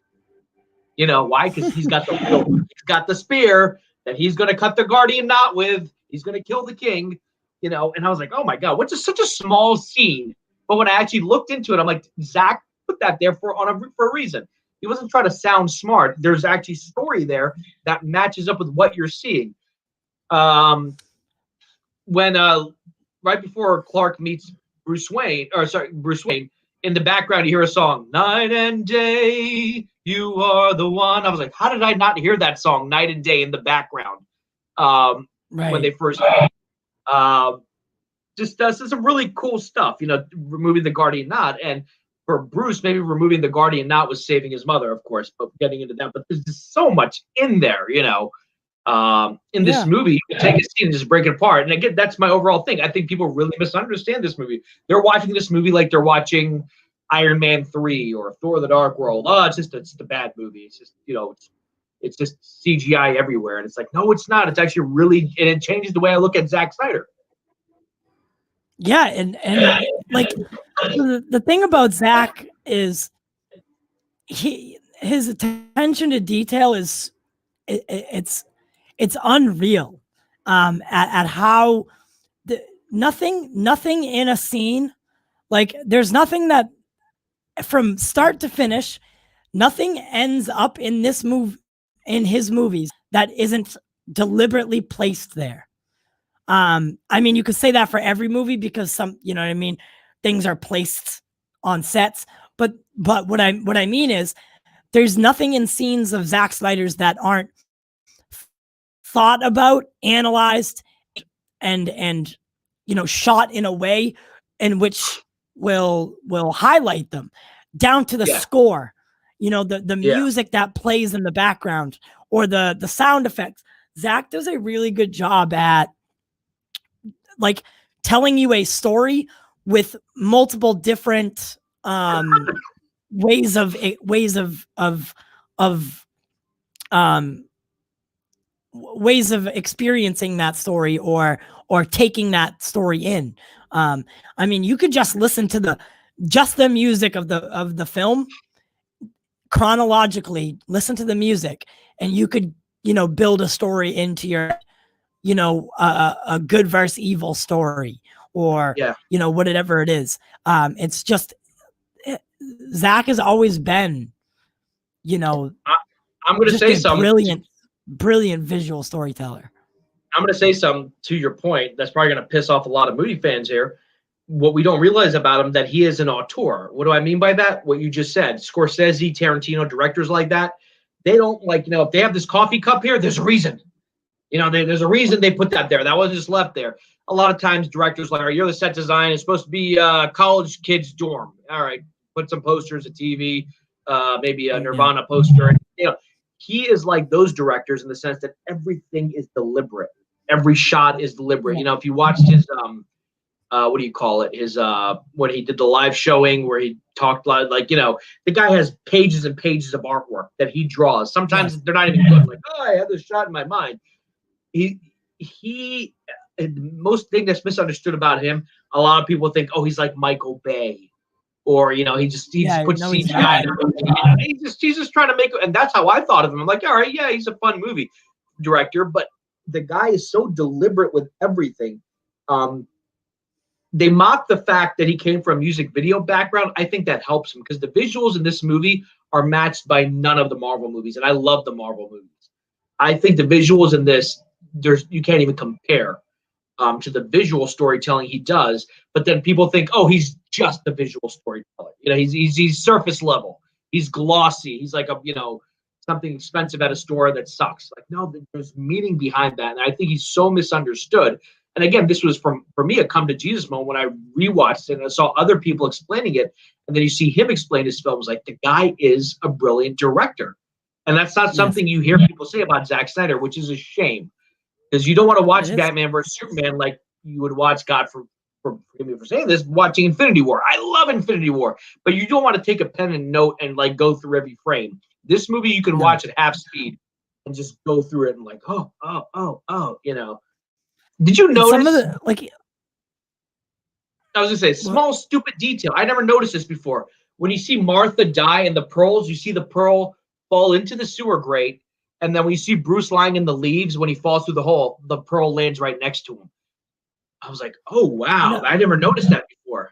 S2: You know, why? Because he's got the spear that he's going to cut the guardian knot with. He's going to kill the king. You know, and I was like, oh my God, what's such a small scene? But when I actually looked into it, I'm like, Zach put that there for a reason. He wasn't trying to sound smart. There's actually story there that matches up with what you're seeing. When right before Clark meets Bruce Wayne, in the background you hear a song, Night and Day, you are the one. I was like, how did I not hear that song, Night and Day, in the background? When they first just does some really cool stuff, you know, removing the guardian knot. And for Bruce, maybe removing the guardian knot was saving his mother, of course, but getting into that. But there's just so much in there, you know, in this movie. You can take a scene and just break it apart. And again, that's my overall thing. I think people really misunderstand this movie. They're watching this movie like they're watching Iron Man 3 or Thor: The Dark World. Oh, it's a bad movie. It's just, you know, it's just CGI everywhere. And it's like, no, it's not. It's actually really, and it changes the way I look at Zack Snyder.
S1: Yeah, and like the thing about Zack is his attention to detail is it's unreal. At how nothing in a scene, like there's nothing that from start to finish, nothing ends up in this in his movies that isn't deliberately placed there. I mean, you could say that for every movie because some, you know what I mean, things are placed on sets. But what I mean is, there's nothing in scenes of Zack Snyder's that aren't thought about, analyzed, and you know, shot in a way in which will highlight them, down to the score. You know, the music that plays in the background or the sound effects. Zack does a really good job at like telling you a story with multiple different ways of experiencing that story or taking that story in. I mean, you could just listen to the music of the film chronologically, listen to the music, and you could, you know, build a story into your, you know, a good versus evil story, or you know, whatever it is. It's just Zack has always been, you know,
S2: I'm going to say something.
S1: Brilliant visual storyteller.
S2: I'm going to say something to your point that's probably going to piss off a lot of movie fans here. What we don't realize about him, that he is an auteur. What do I mean by that? What you just said. Scorsese, Tarantino, directors like that, they don't, like, you know, if they have this coffee cup here, there's a reason. You know, there's a reason they put that there. That wasn't just left there. A lot of times directors like, all right, you're the set design. It's supposed to be a college kids dorm. All right, put some posters, a TV, maybe a Nirvana poster. You know, he is like those directors in the sense that everything is deliberate. every shot is deliberate. You know, if you watched his what do you call it? His when he did the live showing where he talked like, you know, the guy has pages and pages of artwork that he draws. Sometimes they're not even good. Like, oh, I have this shot in my mind. He most thing that's misunderstood about him, a lot of people think, oh, he's like Michael Bay, or you know, he just puts CGI. He's just trying to make it, and that's how I thought of him. I'm like, all right, yeah, he's a fun movie director, but the guy is so deliberate with everything. They mock the fact that he came from a music video background. I think that helps him because the visuals in this movie are matched by none of the Marvel movies, and I love the Marvel movies. I think the visuals in this, you can't even compare to the visual storytelling he does. But then people think, oh, he's just the visual storyteller. You know, he's surface level. He's glossy. He's like something expensive at a store that sucks. Like, no, there's meaning behind that, and I think he's so misunderstood. And again, this was for me a come to Jesus moment when I rewatched it and I saw other people explaining it, and then you see him explain his films. Like, the guy is a brilliant director, and that's not something you hear people say about Zack Snyder, which is a shame. Because you don't want to watch Batman versus Superman like you would watch, God forgive me for saying this, watching Infinity War. I love Infinity War, but you don't want to take a pen and note and like go through every frame. This movie you can watch at half speed and just go through it and like, oh, you know. Did you notice? Some of the, like, I was gonna say, small stupid detail. I never noticed this before. When you see Martha die in the pearls, you see the pearl fall into the sewer grate. And then when you see Bruce lying in the leaves, when he falls through the hole, the pearl lands right next to him. I was like, oh, wow. I never noticed that before.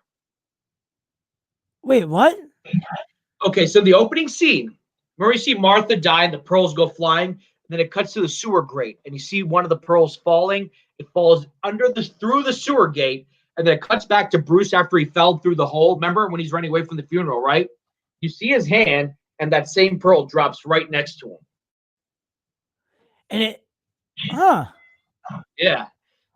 S1: Wait, what?
S2: Okay, so the opening scene, where you see Martha die and the pearls go flying, and then it cuts to the sewer grate, and you see one of the pearls falling. It falls through the sewer gate, and then it cuts back to Bruce after he fell through the hole. Remember when he's running away from the funeral, right? You see his hand, and that same pearl drops right next to him.
S1: And
S2: yeah.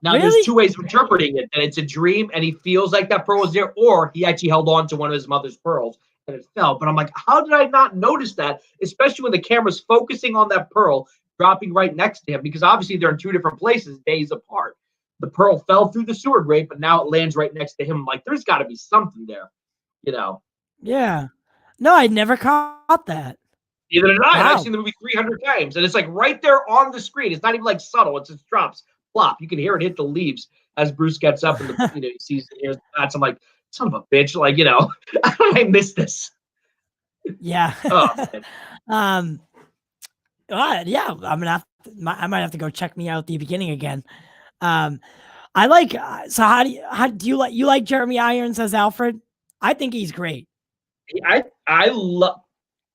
S2: Now there's two ways of interpreting it. That it's a dream and he feels like that pearl was there, or he actually held on to one of his mother's pearls and it fell. But I'm like, how did I not notice that? Especially when the camera's focusing on that pearl dropping right next to him, because obviously they're in two different places, days apart. The pearl fell through the sewer grate, but now it lands right next to him. I'm like, there's got to be something there, you know?
S1: Yeah. No, I never caught that.
S2: Neither did I. Wow. I've seen the movie 300 times, and it's like right there on the screen. It's not even like subtle. It just drops, plop. You can hear it hit the leaves as Bruce gets up, and he sees and hears the bats. I'm like, son of a bitch! Like, how did I miss this?
S1: Yeah.
S2: Oh,
S1: yeah. I might have to go check me out at the beginning again. I like. So how do you like Jeremy Irons as Alfred? I think he's great.
S2: I love.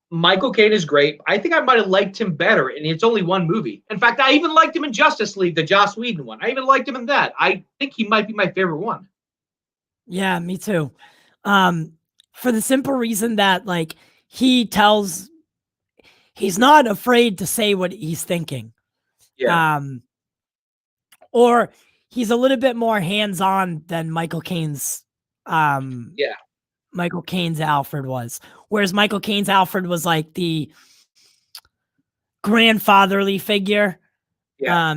S2: Michael Caine is great. I think I might have liked him better, and it's only one movie. In fact, I even liked him in Justice League, the Joss Whedon one. I even liked him in that. I think he might be my favorite one.
S1: Yeah, me too. For the simple reason that, like, he's not afraid to say what he's thinking.
S2: Yeah.
S1: Or he's a little bit more hands-on than Michael Caine's. Michael Caine's Alfred was. Whereas Michael Caine's Alfred was like the grandfatherly figure.
S2: Yeah.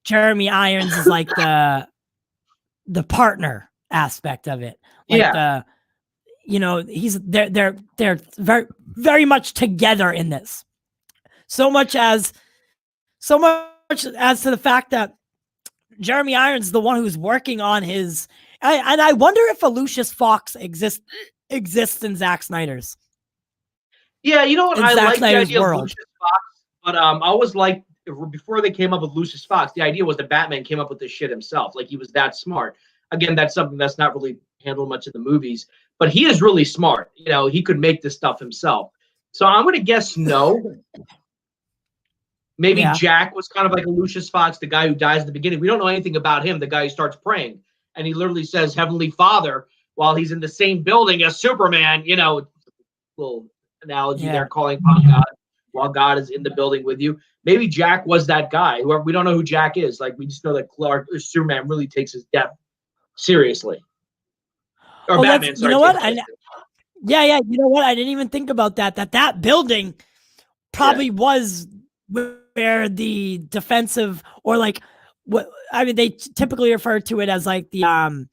S1: Jeremy Irons is like the partner aspect of it. Like they're very, very much together in this. So much as to the fact that Jeremy Irons is the one who's working on his. And I wonder if a Lucius Fox exists in Zack Snyder's.
S2: Yeah, you know what? I like the idea of Lucius Fox, but I always liked, before they came up with Lucius Fox, the idea was that Batman came up with this shit himself. Like, he was that smart. Again, that's something that's not really handled much in the movies, but he is really smart. He could make this stuff himself. So I'm going to guess no. Maybe Jack was kind of like a Lucius Fox, the guy who dies at the beginning. We don't know anything about him, the guy who starts praying. And he literally says, Heavenly Father, while he's in the same building as Superman, little analogy there, calling upon God while God is in the building with you. Maybe Jack was that guy. We don't know who Jack is. Like, we just know that Clark or Superman really takes his death seriously. Or Batman, sorry.
S1: You know what? You know what? I didn't even think about that. That building probably was where the defensive, or like what I mean, they typically refer to it as like the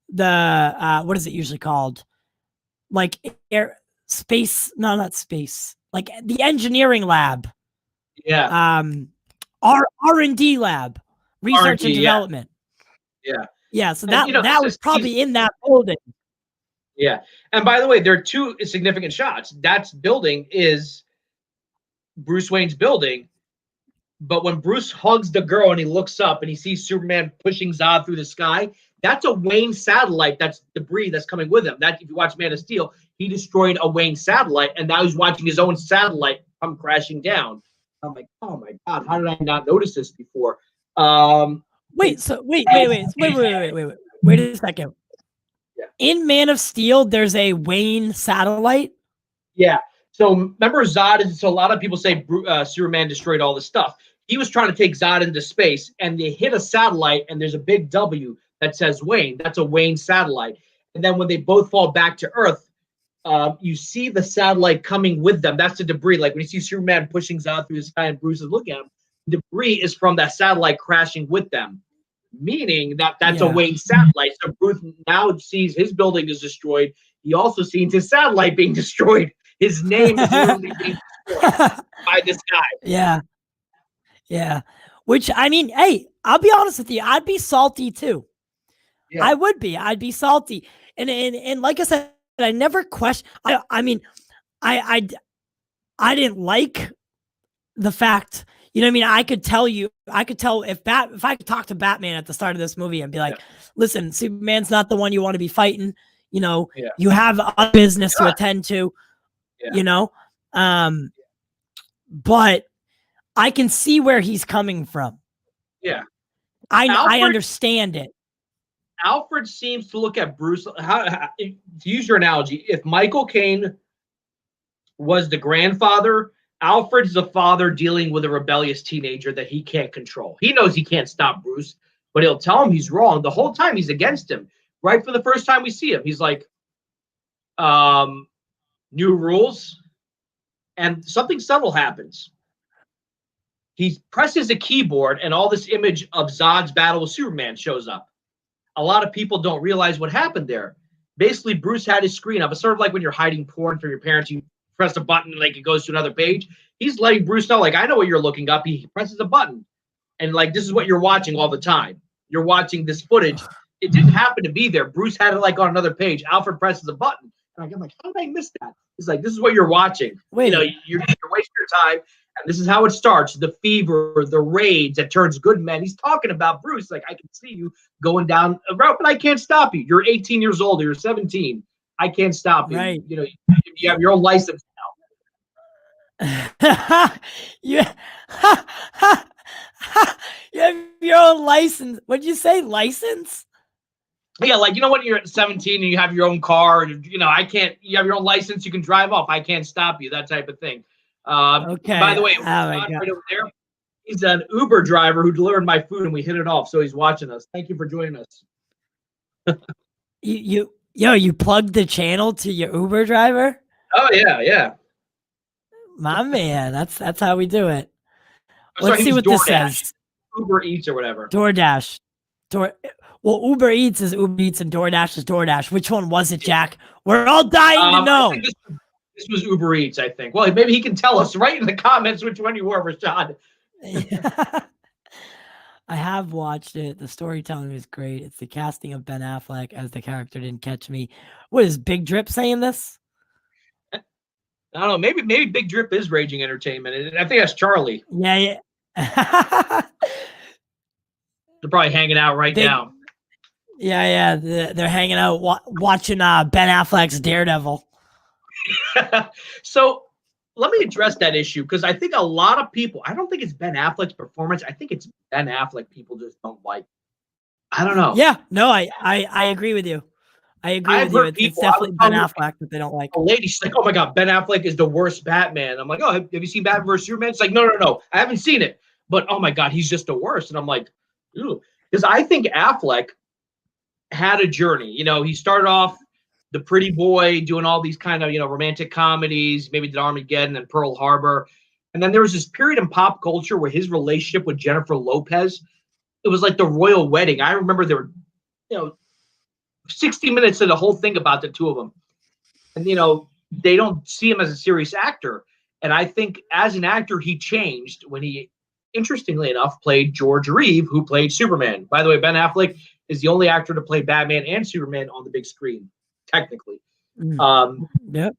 S1: what is it usually called? Like air space, no, not space, like the engineering lab.
S2: Yeah.
S1: R&D lab, research and
S2: R&D, yeah.
S1: development.
S2: Yeah.
S1: Yeah, so
S2: And,
S1: that was probably in that building.
S2: Yeah. And by the way, there are two significant shots. That building is Bruce Wayne's building. But when Bruce hugs the girl and he looks up and he sees Superman pushing Zod through the sky, that's a Wayne satellite. That's debris that's coming with him. That, if you watch Man of Steel, he destroyed a Wayne satellite, and now he's watching his own satellite come crashing down. I'm like, oh my God, how did I not notice this before?
S1: Wait a second.
S2: Yeah.
S1: In Man of Steel, there's a Wayne satellite.
S2: Yeah. So remember Zod, so a lot of people say Superman destroyed all this stuff. He was trying to take Zod into space, and they hit a satellite, and there's a big W that says Wayne. That's a Wayne satellite. And then when they both fall back to Earth, you see the satellite coming with them. That's the debris. Like when you see Superman pushing Zod through the sky and Bruce is looking at him, the debris is from that satellite crashing with them, meaning that that's a Wayne satellite. So Bruce now sees his building is destroyed. He also sees his satellite being destroyed. His name is literally being destroyed by this guy.
S1: Yeah. Yeah. Which, I mean, hey, I'll be honest with you. I'd be salty too. Yeah. I would be. I'd be salty. And like I said, I never question. I mean, I didn't like the fact, you know what I mean? I could tell if I could talk to Batman at the start of this movie and be like, listen, Superman's not the one you want to be fighting. You know, you have a business to attend to, you know? But I can see where he's coming from.
S2: Yeah.
S1: I understand it.
S2: Alfred seems to look at Bruce, to use your analogy, if Michael Caine was the grandfather, Alfred's the father dealing with a rebellious teenager that he can't control. He knows he can't stop Bruce, but he'll tell him he's wrong. The whole time he's against him. Right from the first time we see him, he's like, new rules. And something subtle happens. He presses a keyboard and all this image of Zod's battle with Superman shows up. A lot of people don't realize what happened there. Basically, Bruce had his screen up. It's sort of like when you're hiding porn from your parents. You press a button, like it goes to another page. He's letting Bruce know, like, I know what you're looking up. He presses a button. And, like, this is what you're watching all the time. You're watching this footage. It didn't happen to be there. Bruce had it, like, on another page. Alfred presses a button. And I'm like, how did I miss that? He's like, this is what you're watching. Wait. You know, you're wasting your time. And this is how it starts. The fever, the rage that turns good men. He's talking about Bruce. Like, I can see you going down a route, but I can't stop you. You're 18 years old. You're 17. I can't stop you. Right. You know, you have your own license
S1: now. You have your own license. What'd you say? License?
S2: Yeah, like, you know, when you're 17 and you have your own car and, you know, you have your own license, you can drive off. I can't stop you, that type of thing. Okay. By the way, right over there, he's an Uber driver who delivered my food and we hit it off. So he's watching us. Thank you for joining us.
S1: You plugged the channel to your Uber driver?
S2: Oh yeah.
S1: My man, that's how we do it. Let's see what this says.
S2: Uber Eats or whatever.
S1: DoorDash. Well, Uber Eats is Uber Eats and DoorDash is DoorDash. Which one was it, Jack? We're all dying to know.
S2: This was Uber Eats, I think. Well, maybe he can tell us right in the comments which one you were, Rashad.
S1: I have watched it. The storytelling is great. It's the casting of Ben Affleck as the character didn't catch me. What is Big Drip saying this?
S2: I don't know. Maybe Big Drip is Raging Entertainment. I think that's Charlie.
S1: Yeah.
S2: They're probably hanging out right now.
S1: Yeah. They're hanging out watching Ben Affleck's Daredevil.
S2: So let me address that issue because I think a lot of people, I don't think it's Ben Affleck's performance. I think it's Ben Affleck people just don't like. I don't know.
S1: Yeah, no, I agree with you. I agree with you. It's definitely Ben Affleck that they don't like.
S2: A lady, she's like, oh my God, Ben Affleck is the worst Batman. I'm like, oh, have you seen Batman vs. Superman? It's like, no. I haven't seen it. But oh my God, he's just the worst. And I'm like, ooh. Because I think Affleck had a journey. You know, he started off the pretty boy doing all these kind of, you know, romantic comedies, maybe did Armageddon and Pearl Harbor. And then there was this period in pop culture where his relationship with Jennifer Lopez it was like the royal wedding. I remember there were, 60 minutes of the whole thing about the two of them. And, they don't see him as a serious actor. And I think as an actor, he changed when he, interestingly enough, played George Reeve, who played Superman. By the way, Ben Affleck is the only actor to play Batman and Superman on the big screen, technically.
S1: Yep.
S2: Turning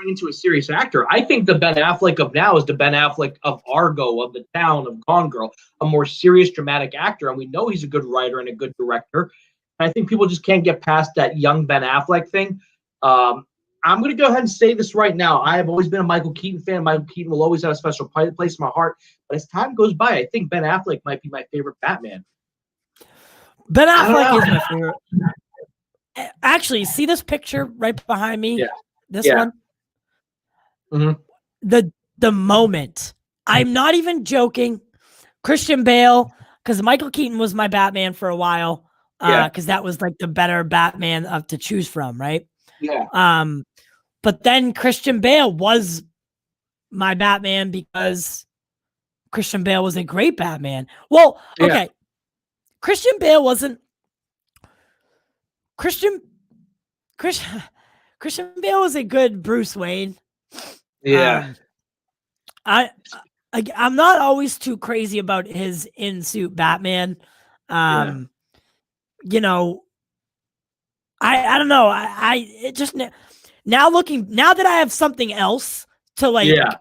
S2: into a serious actor. I think the Ben Affleck of now is the Ben Affleck of Argo, of The Town, of Gone Girl, a more serious, dramatic actor. And we know he's a good writer and a good director. And I think people just can't get past that young Ben Affleck thing. I'm going to go ahead and say this right now. I have always been a Michael Keaton fan. Michael Keaton will always have a special place in my heart. But as time goes by, I think Ben Affleck might be my favorite Batman.
S1: Ben Affleck is my favorite. Actually, see this picture right behind me?
S2: Yeah.
S1: This one?
S2: Mm-hmm.
S1: The moment. I'm not even joking. Christian Bale, because Michael Keaton was my Batman for a while. Because that was like the better Batman to choose from, right?
S2: Yeah.
S1: But then Christian Bale was my Batman because Christian Bale was a great Batman. Well, okay. Christian Bale wasn't Christian Bale was a good Bruce Wayne.
S2: Yeah.
S1: I'm not always too crazy about his in-suit Batman. I don't know. It just now that I have something else to like.
S2: Yeah.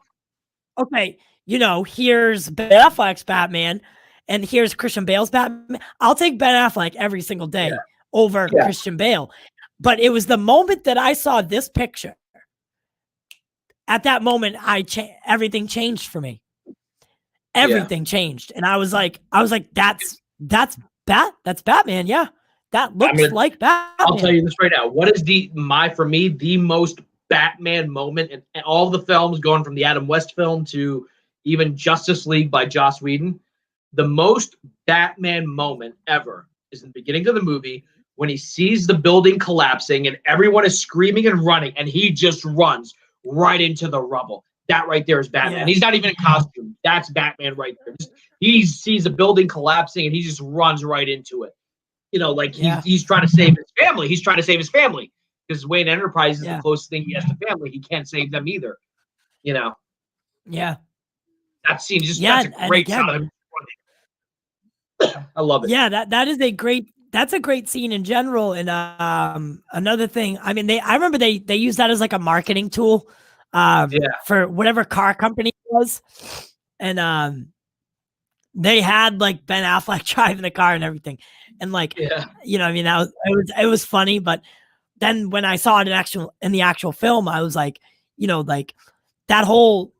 S1: Okay, here's Ben Affleck's Batman, and here's Christian Bale's Batman. I'll take Ben Affleck every single day over Christian Bale. But it was the moment that I saw this picture. At that moment, everything changed for me. Everything changed, and I was like, that's Batman. Yeah, that looks like Batman.
S2: I'll tell you this right now. What is the most Batman moment in all the films, going from the Adam West film to even Justice League by Joss Whedon? The most Batman moment ever is in the beginning of the movie when he sees the building collapsing and everyone is screaming and running, and he just runs right into the rubble. That right there is Batman. He's not even in costume. That's Batman right there. He sees a building collapsing and he just runs right into it. He's trying to save his family. He's trying to save his family because Wayne Enterprises is the closest thing he has to family. He can't save them either. Yeah. That scene that's a great sound. I love it.
S1: Yeah, that's a great scene in general. And another thing, I mean, I remember they used that as like a marketing tool for whatever car company it was. And they had like Ben Affleck driving the car and everything. And like, it was funny. But then when I saw it in the actual film, I was like, that whole,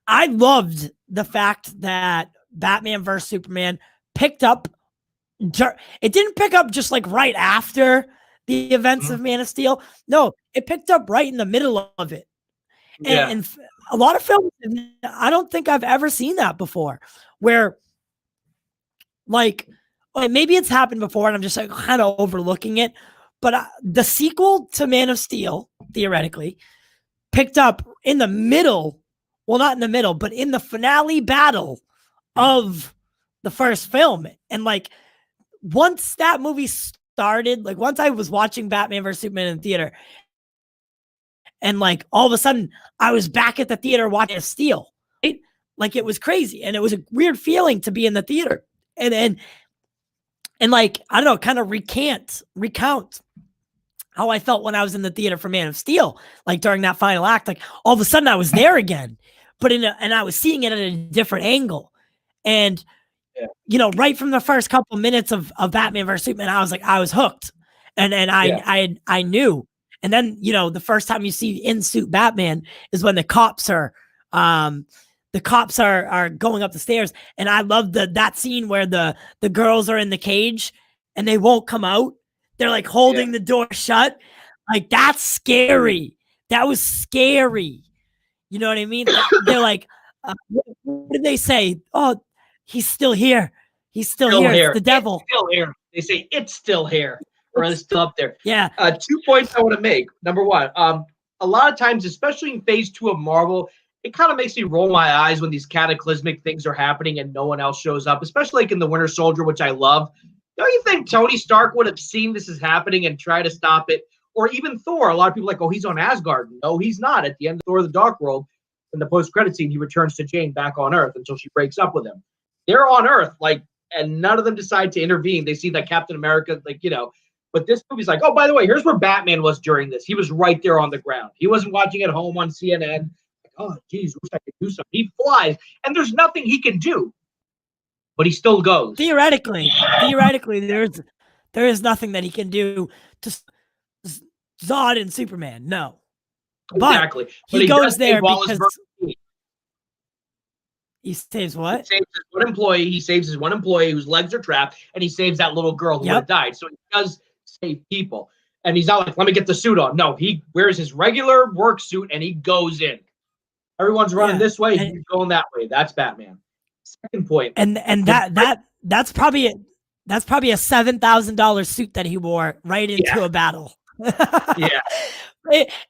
S1: I loved the fact that Batman vs Superman picked up. It didn't pick up just like right after the events of Man of Steel. No, it picked up right in the middle of it. And a lot of films, I don't think I've ever seen that before, where like, maybe it's happened before and I'm just like kind of overlooking it. But the sequel to Man of Steel, theoretically, picked up in the middle. Well, not in the middle, but in the finale battle of the first film. And like, once that movie started, like once I was watching Batman vs Superman in the theater, and like all of a sudden I was back at the theater watching Steel, right? Like it was crazy, and it was a weird feeling to be in the theater, and like I don't know, kind of recount how I felt when I was in the theater for Man of Steel, like during that final act. Like all of a sudden I was there again, but and I was seeing it at a different angle, and. Right from the first couple minutes of Batman vs Superman, I was hooked, and I knew. And then the first time you see in suit Batman is when the cops are going up the stairs, and I love that scene where the girls are in the cage and they won't come out. They're like holding the door shut. Like that's scary. That was scary. You know what I mean? They're like, what did they say? Oh. He's still here. He's still here. It's the devil.
S2: It's still here. They say it's still here, or it's still up there.
S1: Yeah.
S2: 2 points I want to make. Number one, a lot of times, especially in phase 2 of Marvel, it kind of makes me roll my eyes when these cataclysmic things are happening and no one else shows up, especially like in the Winter Soldier, which I love. Don't you think Tony Stark would have seen this is happening and try to stop it? Or even Thor. A lot of people are like, oh, he's on Asgard. No, he's not. At the end of Thor: The Dark World, in the post-credit scene, he returns to Jane back on Earth until she breaks up with him. They're on Earth, like, and none of them decide to intervene. They see that Captain America, like, you know, but this movie's like, oh, by the way, here's where Batman was during this. He was right there on the ground. He wasn't watching at home on CNN. Like, oh, geez, wish I could do something. He flies, and there's nothing he can do, but he still goes.
S1: Theoretically, there is nothing that he can do to Zod and Superman. No,
S2: Exactly.
S1: But he goes there because he saves what?
S2: He saves his one employee. He saves his one employee whose legs are trapped, and he saves that little girl who would have died. So he does save people. And he's not like, let me get the suit on. No, he wears his regular work suit and he goes in. Everyone's running this way. He's going that way. That's Batman. Second point.
S1: And that's probably a $7,000 suit that he wore right into a battle.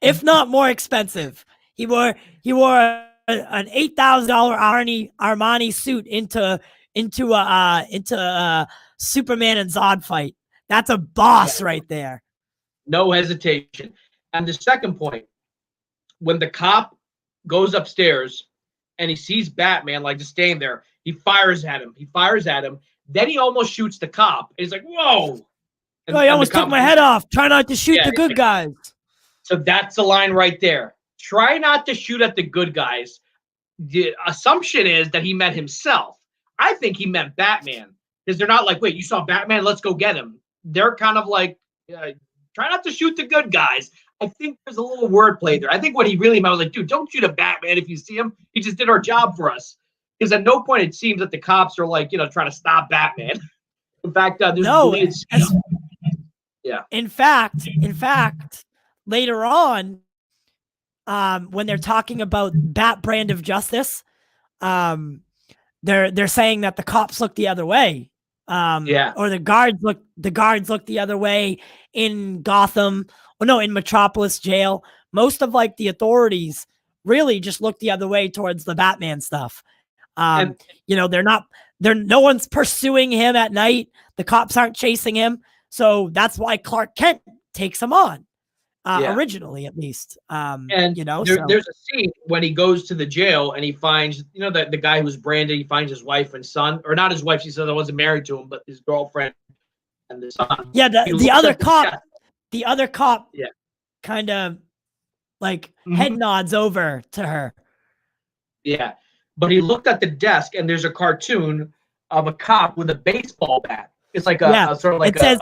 S1: If not more expensive. He wore an $8,000 Armani suit into a Superman and Zod fight. That's a boss right there.
S2: No hesitation. And the second point, when the cop goes upstairs and he sees Batman like just staying there, he fires at him. Then he almost shoots the cop. And he's like, whoa.
S1: And he almost took my head off. Try not to shoot the good guys.
S2: So that's the line right there. Try not to shoot at the good guys. The assumption is that he meant himself. I think he meant Batman. Because they're not like, wait, you saw Batman? Let's go get him. They're kind of like, try not to shoot the good guys. I think there's a little wordplay there. I think what he really meant was like, dude, don't shoot a Batman if you see him. He just did our job for us. Because at no point it seems that the cops are like, trying to stop Batman. In fact, there's
S1: In fact, later on, when they're talking about Bat brand of justice, they're saying that the cops look the other way. Or the guards look the other way in Gotham. Or no, in Metropolis jail. Most of like the authorities really just look the other way towards the Batman stuff. No one's pursuing him at night. The cops aren't chasing him. So that's why Clark Kent takes him on. Originally, at least.
S2: There's a scene when he goes to the jail and he finds, the guy who's branded, he finds his wife and son, or not his wife, she said I wasn't married to him, but his girlfriend and the son.
S1: Yeah, the other cop kind of like head nods over to her.
S2: Yeah. But he looked at the desk and there's a cartoon of a cop with a baseball bat. It's like a sort of like
S1: it says,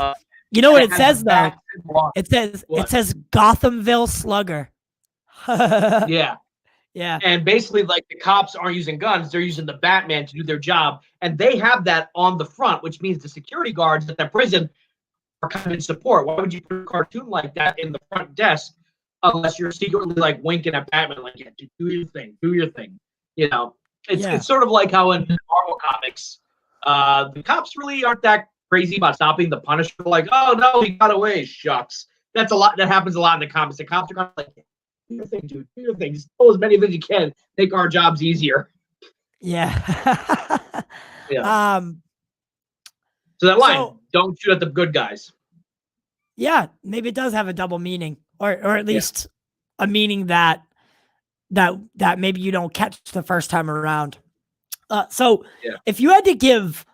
S1: you know what it says though? It says Gothamville Slugger.
S2: Yeah.
S1: Yeah.
S2: And basically, like, the cops aren't using guns, they're using the Batman to do their job. And they have that on the front, which means the security guards at the prison are kind of in support. Why would you put a cartoon like that in the front desk unless you're secretly like winking at Batman, like, yeah, do your thing. It's sort of like how in Marvel comics, the cops really aren't that crazy about stopping the Punisher. Like, oh no, he got away. Shucks. That's a lot. That happens a lot in the comics. The cops are kind of like, do your thing, dude. Do your thing. Just pull as many of it as you can. Make our jobs easier.
S1: Yeah.
S2: So that line, don't shoot at the good guys.
S1: Yeah, maybe it does have a double meaning, or at least a meaning that maybe you don't catch the first time around. If you had to give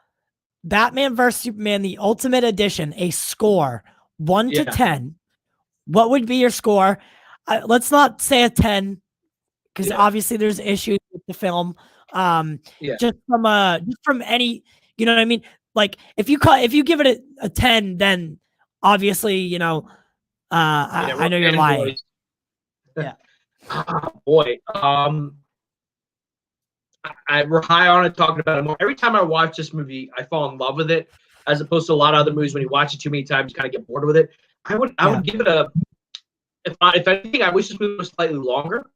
S1: Batman vs Superman the Ultimate Edition a score 1 to 10, what would be your score? Let's not say a 10 because obviously there's issues with the film. Just from any, you know what I mean? Like if you give it a 10, then obviously I know you're lying. Yeah.
S2: Boy, we're high on it, talking about it more. Every time I watch this movie, I fall in love with it, as opposed to a lot of other movies. When you watch it too many times, you kind of get bored with it. I would give it a. If anything, I wish this movie was slightly longer.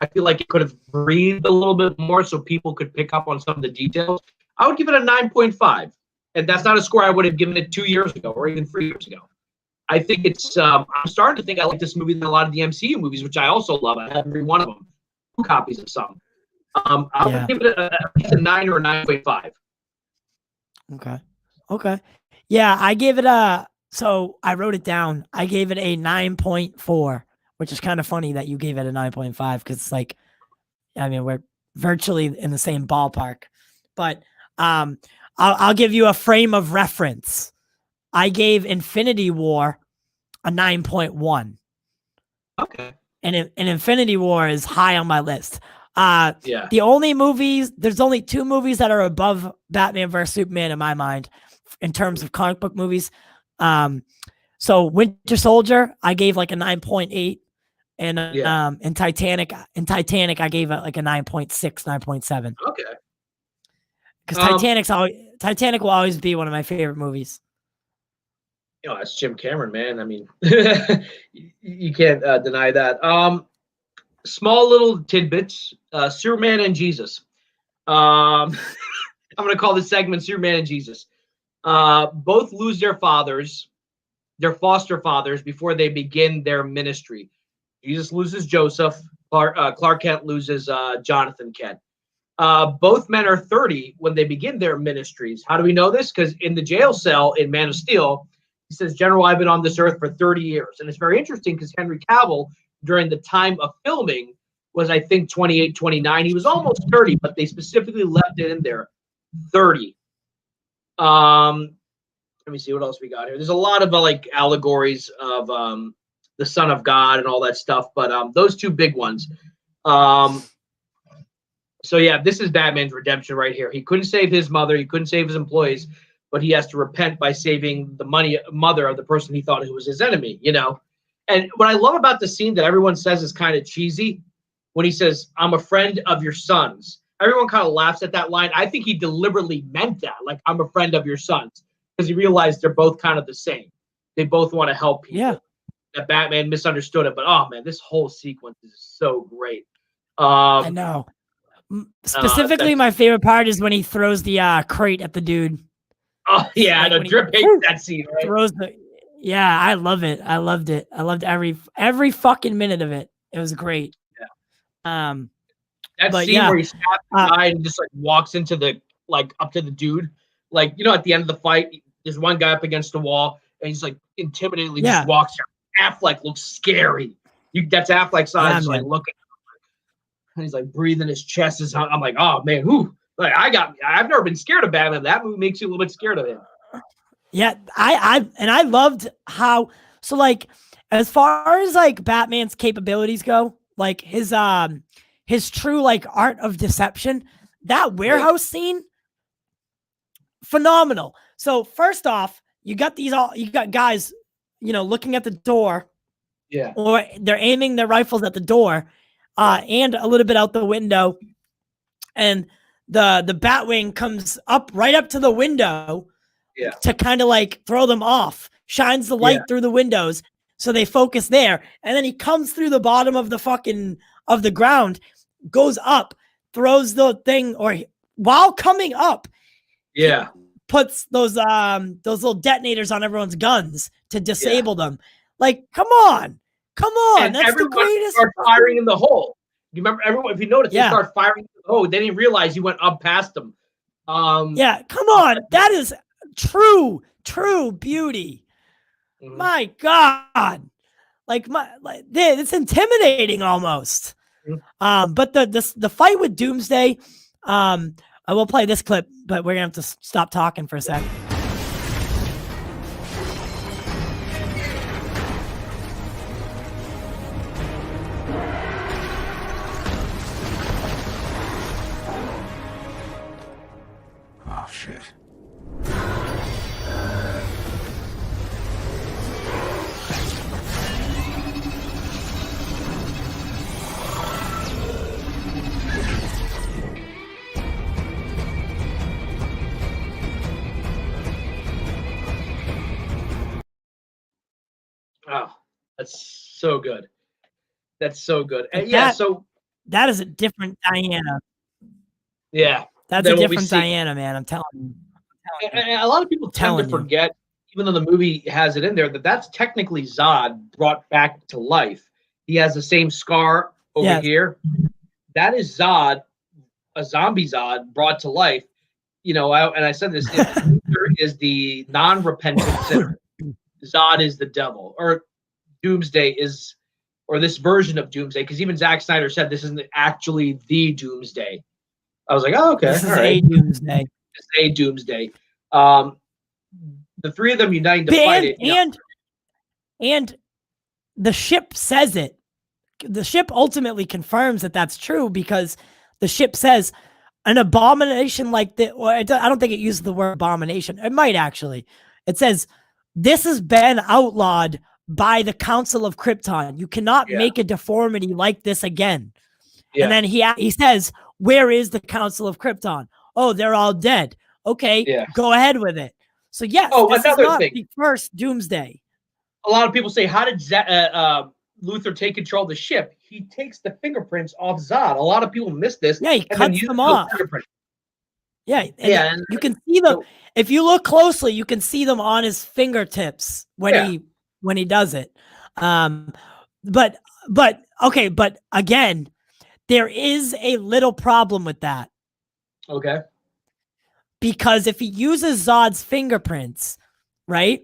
S2: I feel like it could have breathed a little bit more, so people could pick up on some of the details. I would give it a 9.5, and that's not a score I would have given it 2 years ago or even 3 years ago. I think it's. I'm starting to think I like this movie than a lot of the MCU movies, which I also love. I have every one of them. copies of some. I would give it at least a 9 or a 9.5.
S1: Okay. Yeah, I gave it so I wrote it down. I gave it a 9.4, which is kind of funny that you gave it a 9.5 because it's like, I mean, we're virtually in the same ballpark. But I'll give you a frame of reference. I gave Infinity War a 9.1.
S2: Okay.
S1: And Infinity War is high on my list.
S2: Yeah.
S1: The only movies, there's only 2 movies that are above Batman vs Superman in my mind in terms of comic book movies. So Winter Soldier, I gave like a 9.8, and in Titanic, I gave it like a 9.6, 9.7.
S2: Okay.
S1: Because Titanic will always be one of my favorite movies.
S2: You know, that's Jim Cameron, man. I mean, you can't deny that. Small little tidbits. Superman and Jesus. I'm going to call this segment Superman and Jesus. Both lose their fathers, their foster fathers, before they begin their ministry. Jesus loses Joseph. Clark Kent loses Jonathan Kent. Both men are 30 when they begin their ministries. How do we know this? Because in the jail cell in Man of Steel, he says, General, I've been on this earth for 30 years. And it's very interesting because Henry Cavill, during the time of filming, was, I think, 28, 29. He was almost 30, but they specifically left it in there, 30. Let me see what else we got here. There's a lot of like allegories of the Son of God and all that stuff, but those 2 big ones. So yeah, this is Batman's redemption right here. He couldn't save his mother, he couldn't save his employees, but he has to repent by saving the mother of the person he thought who was his enemy, you know? And what I love about the scene that everyone says is kind of cheesy, when he says, I'm a friend of your sons. Everyone kind of laughs at that line. I think he deliberately meant that, like, I'm a friend of your sons, because he realized they're both kind of the same. They both want to help people.
S1: Yeah.
S2: That Batman misunderstood it, but oh man, this whole sequence is so great.
S1: I know. Specifically, my favorite part is when he throws the crate at the dude.
S2: Oh yeah, like, I know. Drip hates that scene. Right?
S1: Yeah, I love it. I loved it. I loved every fucking minute of it. It was great.
S2: Yeah. That scene where he stabs the guy and just like walks into the up to the dude, like, you know, at the end of the fight, there's one guy up against the wall and he's like intimidatingly just walks there. Affleck looks scary. That's Affleck's eyes, like looking. And he's like breathing his chest. I'm like, oh man, whoo! Like I've never been scared of Batman. That movie makes you a little bit scared of him.
S1: Yeah, I loved how, so like, as far as like Batman's capabilities go, like his true like art of deception, that warehouse scene, phenomenal. So first off, you got guys, you know, looking at the door, or they're aiming their rifles at the door. And a little bit out the window, and the Batwing comes right up to the window, to kind of like throw them off. Shines the light through the windows, so they focus there, and then he comes through the bottom of the ground, goes up, throws the thing, or while coming up, puts those little detonators on everyone's guns to disable them. Like, come on.
S2: And
S1: that's the greatest.
S2: Start firing in the hole. You remember everyone? If you notice, they start firing in the hole. They didn't realize he went up past them.
S1: Come on, that is true beauty. Mm-hmm. My God, it's intimidating almost. Mm-hmm. But the fight with Doomsday, I will play this clip, but we're gonna have to stop talking for a second.
S3: Oh, shit.
S2: Oh, that's so good. That's so good. And so
S1: that is a different Diana.
S2: Yeah.
S1: That's a different Diana, man. I'm telling you.
S2: And a lot of people tend to forget, even though the movie has it in there, that's technically Zod brought back to life. He has the same scar over here, that is Zod, a zombie Zod brought to life. I said this, Luthor is the non-repentant sinner. Zod is the devil, or Doomsday is, or this version of Doomsday, because even Zack Snyder said this isn't actually the Doomsday. I was like, oh, okay,
S1: This is
S2: all right.
S1: a Doomsday.
S2: It's a Doomsday. The three of them uniting to fight it.
S1: And the ship says it. The ship ultimately confirms that that's true, because the ship says an abomination like this. Well, I don't think it uses the word abomination. It might actually. It says this has been outlawed by the Council of Krypton. You cannot make a deformity like this again. Yeah. And then he says, where is the Council of Krypton? Oh, they're all dead. Okay, go ahead with it. So yes, this is not the first Doomsday.
S2: A lot of people say, how did Luthor take control of the ship? He takes the fingerprints off Zod. A lot of people miss this.
S1: Yeah, he cuts them off. Yeah, and you can see them. If you look closely, you can see them on his fingertips when he does it. But again, there is a little problem with that.
S2: Okay.
S1: Because if he uses Zod's fingerprints, right?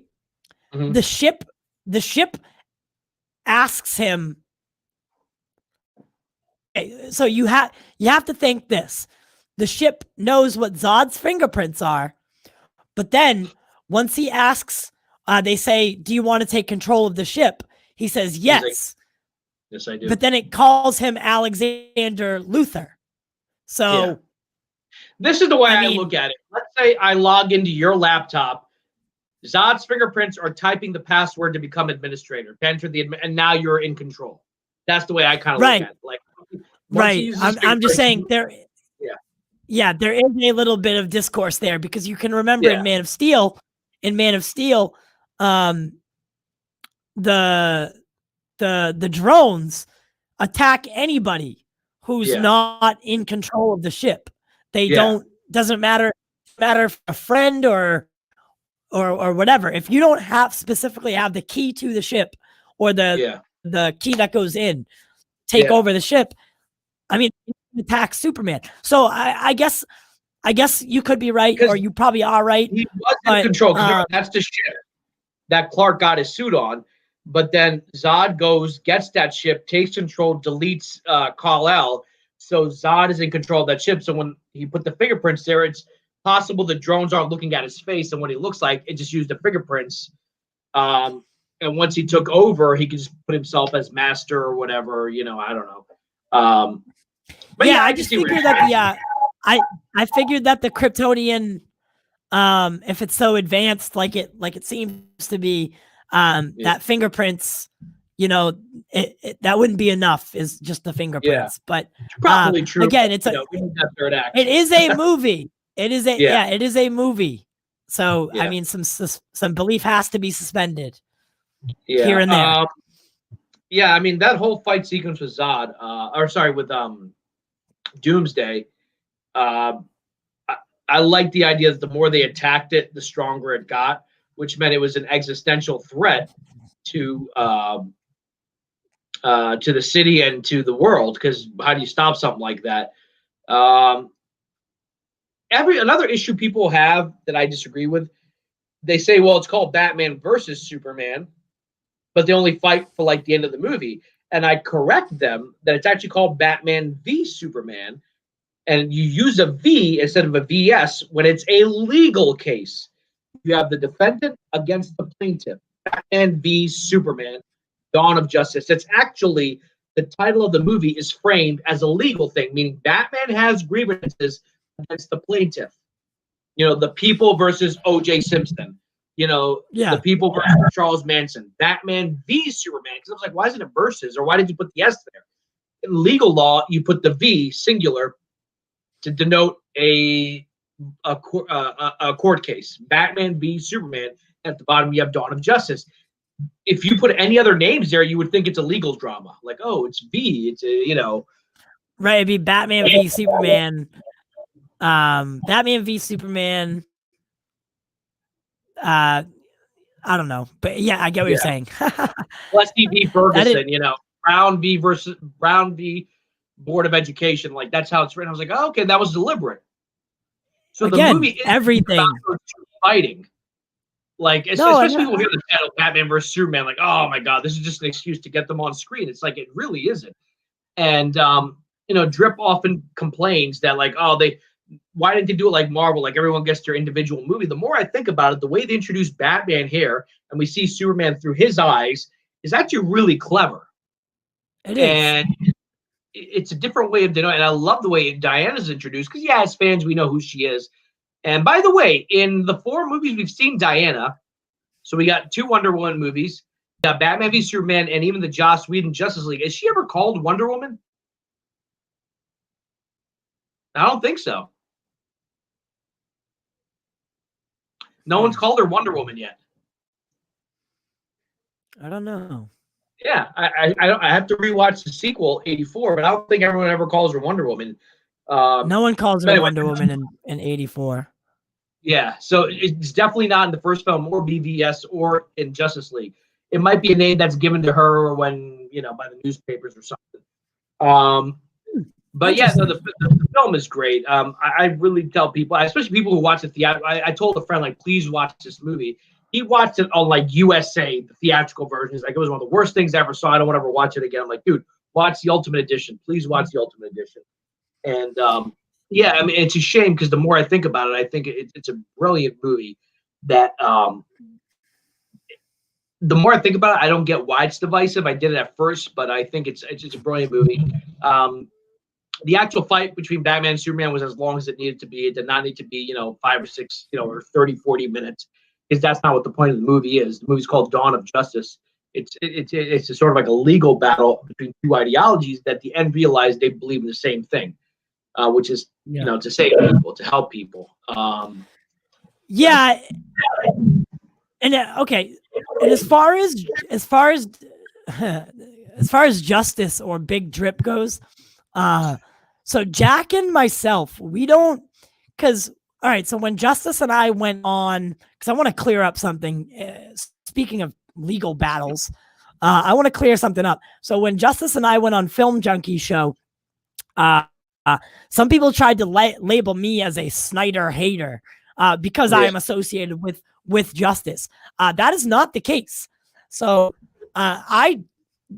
S1: Mm-hmm. The ship asks him. So you have to think this. The ship knows what Zod's fingerprints are, but then once he asks, they say, "Do you want to take control of the ship?" He says, "Yes."
S2: Yes, I do.
S1: But then it calls him Alexander Luthor. So
S2: this is the way I look at it. Let's say I log into your laptop. Zod's fingerprints are typing the password to become administrator. Enter and now you're in control. That's the way I kind of look at it. Like,
S1: right. I'm just saying there. Yeah, there is a little bit of discourse there, because you can remember in Man of Steel, the drones attack anybody who's not in control of the ship. They don't. Doesn't matter if a friend or whatever. If you don't specifically have the key to the ship, or the key that goes in, take over the ship. I mean, attack Superman. So I guess you could be right, or you probably are right.
S2: He was in control. That's the ship that Clark got his suit on. But then Zod gets that ship, takes control, deletes Kal-El. So Zod is in control of that ship. So when he put the fingerprints there, it's possible the drones aren't looking at his face and what he looks like. It just used the fingerprints. And once he took over, he could just put himself as master or whatever. I don't know. But
S1: I just figured that I figured that the Kryptonian, if it's so advanced like it seems to be, that fingerprints, that wouldn't be enough. Is just the fingerprints. But
S2: probably true.
S1: Again,
S2: it's third act.
S1: It is a movie. It is it is a movie. So I mean, some belief has to be suspended here and there.
S2: I mean, that whole fight sequence with Zod, with Doomsday. I like the idea that the more they attacked it, the stronger it got, which meant it was an existential threat to the city and to the world. Because how do you stop something like that? Another issue people have that I disagree with, they say, well, it's called Batman versus Superman, but they only fight for like the end of the movie. And I correct them that it's actually called Batman v Superman. And you use a V instead of a VS when it's a legal case. You have the defendant against the plaintiff. Batman v Superman, Dawn of Justice. It's actually, the title of the movie is framed as a legal thing, meaning Batman has grievances against the plaintiff. The people versus O.J. Simpson. The people versus Charles Manson. Batman v Superman. Because I was like, why isn't it versus? Or why did you put the S there? In legal law, you put the V, singular, to denote a court case. Batman v Superman. At the bottom, you have Dawn of Justice. If you put any other names there, you would think it's a legal drama. Like, oh, it's V. It's
S1: right. It'd be Batman v Superman. Batman v Superman. I don't know, but I get what you're saying.
S2: Leslie v Ferguson. Brown v Board of Education. Like, that's how it's written. I was like, oh, okay, that was deliberate. So
S1: Again,
S2: the movie is
S1: everything
S2: about those two fighting. Like, especially people hear the title Batman versus Superman, like, oh my God, this is just an excuse to get them on screen. It's like, it really isn't. And, Drip often complains that, like, why didn't they do it like Marvel? Like, everyone gets their individual movie. The more I think about it, the way they introduce Batman here and we see Superman through his eyes is actually really clever.
S1: It is.
S2: And it's a different way of doing it. And I love the way Diana's introduced because, as fans, we know who she is. And by the way, in the 4 movies we've seen Diana, so we got 2 Wonder Woman movies, we got Batman v Superman, and even the Joss Whedon Justice League. Is she ever called Wonder Woman? I don't think so. No one's called her Wonder Woman yet.
S1: I don't know.
S2: Yeah, I have to rewatch the sequel, 84, but I don't think everyone ever calls her Wonder Woman.
S1: No one calls her
S2: anyway.
S1: Wonder Woman in 84.
S2: Yeah, so it's definitely not in the first film or BVS or in Justice League. It might be a name that's given to her when, by the newspapers or something. But yeah, so the film is great. I really tell people, especially people who watch the theater. I told a friend, like, please watch this movie. He watched it on, like, USA, the theatrical version. He's like, it was one of the worst things I ever saw. I don't want to ever watch it again. I'm like, dude, watch the Ultimate Edition. Please watch the Ultimate Edition. And yeah, I mean, it's a shame because the more I think about it, I think it's a brilliant movie. That the more I think about it, I don't get why it's divisive. I did it at first, but I think it's a brilliant movie. The actual fight between Batman and Superman was as long as it needed to be. It did not need to be, 5 or 6, or 30, 40 minutes, because that's not what the point of the movie is. The movie's called Dawn of Justice. It's a sort of like a legal battle between 2 ideologies that at the end realize they believe in the same thing, which is, to save people, to help people.
S1: Yeah. And okay. And as far as Justice or Big Drip goes, so Jack and myself, we don't, because, all right, so when Justice and I went on, because I want to clear up something, speaking of legal battles, I want to clear something up. So when Justice and I went on Film Junkie show, some people tried to label me as a Snyder hater because I am associated with Justice. That is not the case. So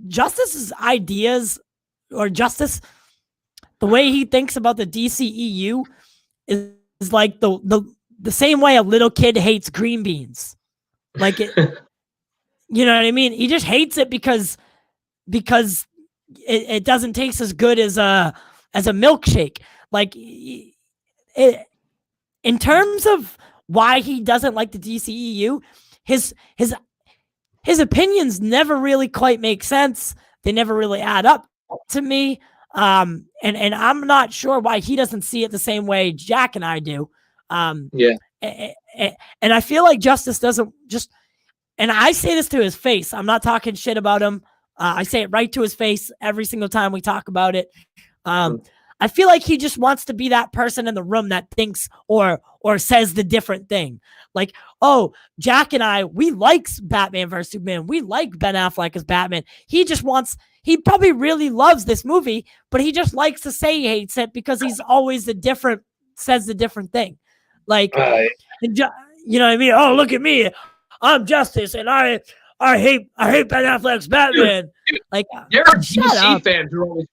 S1: Justice's ideas, or Justice, the way he thinks about the DCEU is like the same way a little kid hates green beans. Like, it, you know what I mean? He just hates it because it doesn't taste as good as a milkshake. Like, in terms of why he doesn't like the DCEU, his opinions never really quite make sense. They never really add up to me. And I'm not sure why he doesn't see it the same way Jack and I do. And I feel like Justice doesn't just, and I say this to his face, I'm not talking shit about him. I say it right to his face every single time we talk about it. I feel like he just wants to be that person in the room that thinks or says the different thing. Like, oh, Jack and I, we like Batman vs. Superman. We like Ben Affleck as Batman. He probably really loves this movie, but he just likes to say he hates it because he's always says the different thing. Like, you know what I mean? Oh, look at me. I'm Justice, and I hate Ben Affleck's Batman. Like,
S2: there are DC fans who are always,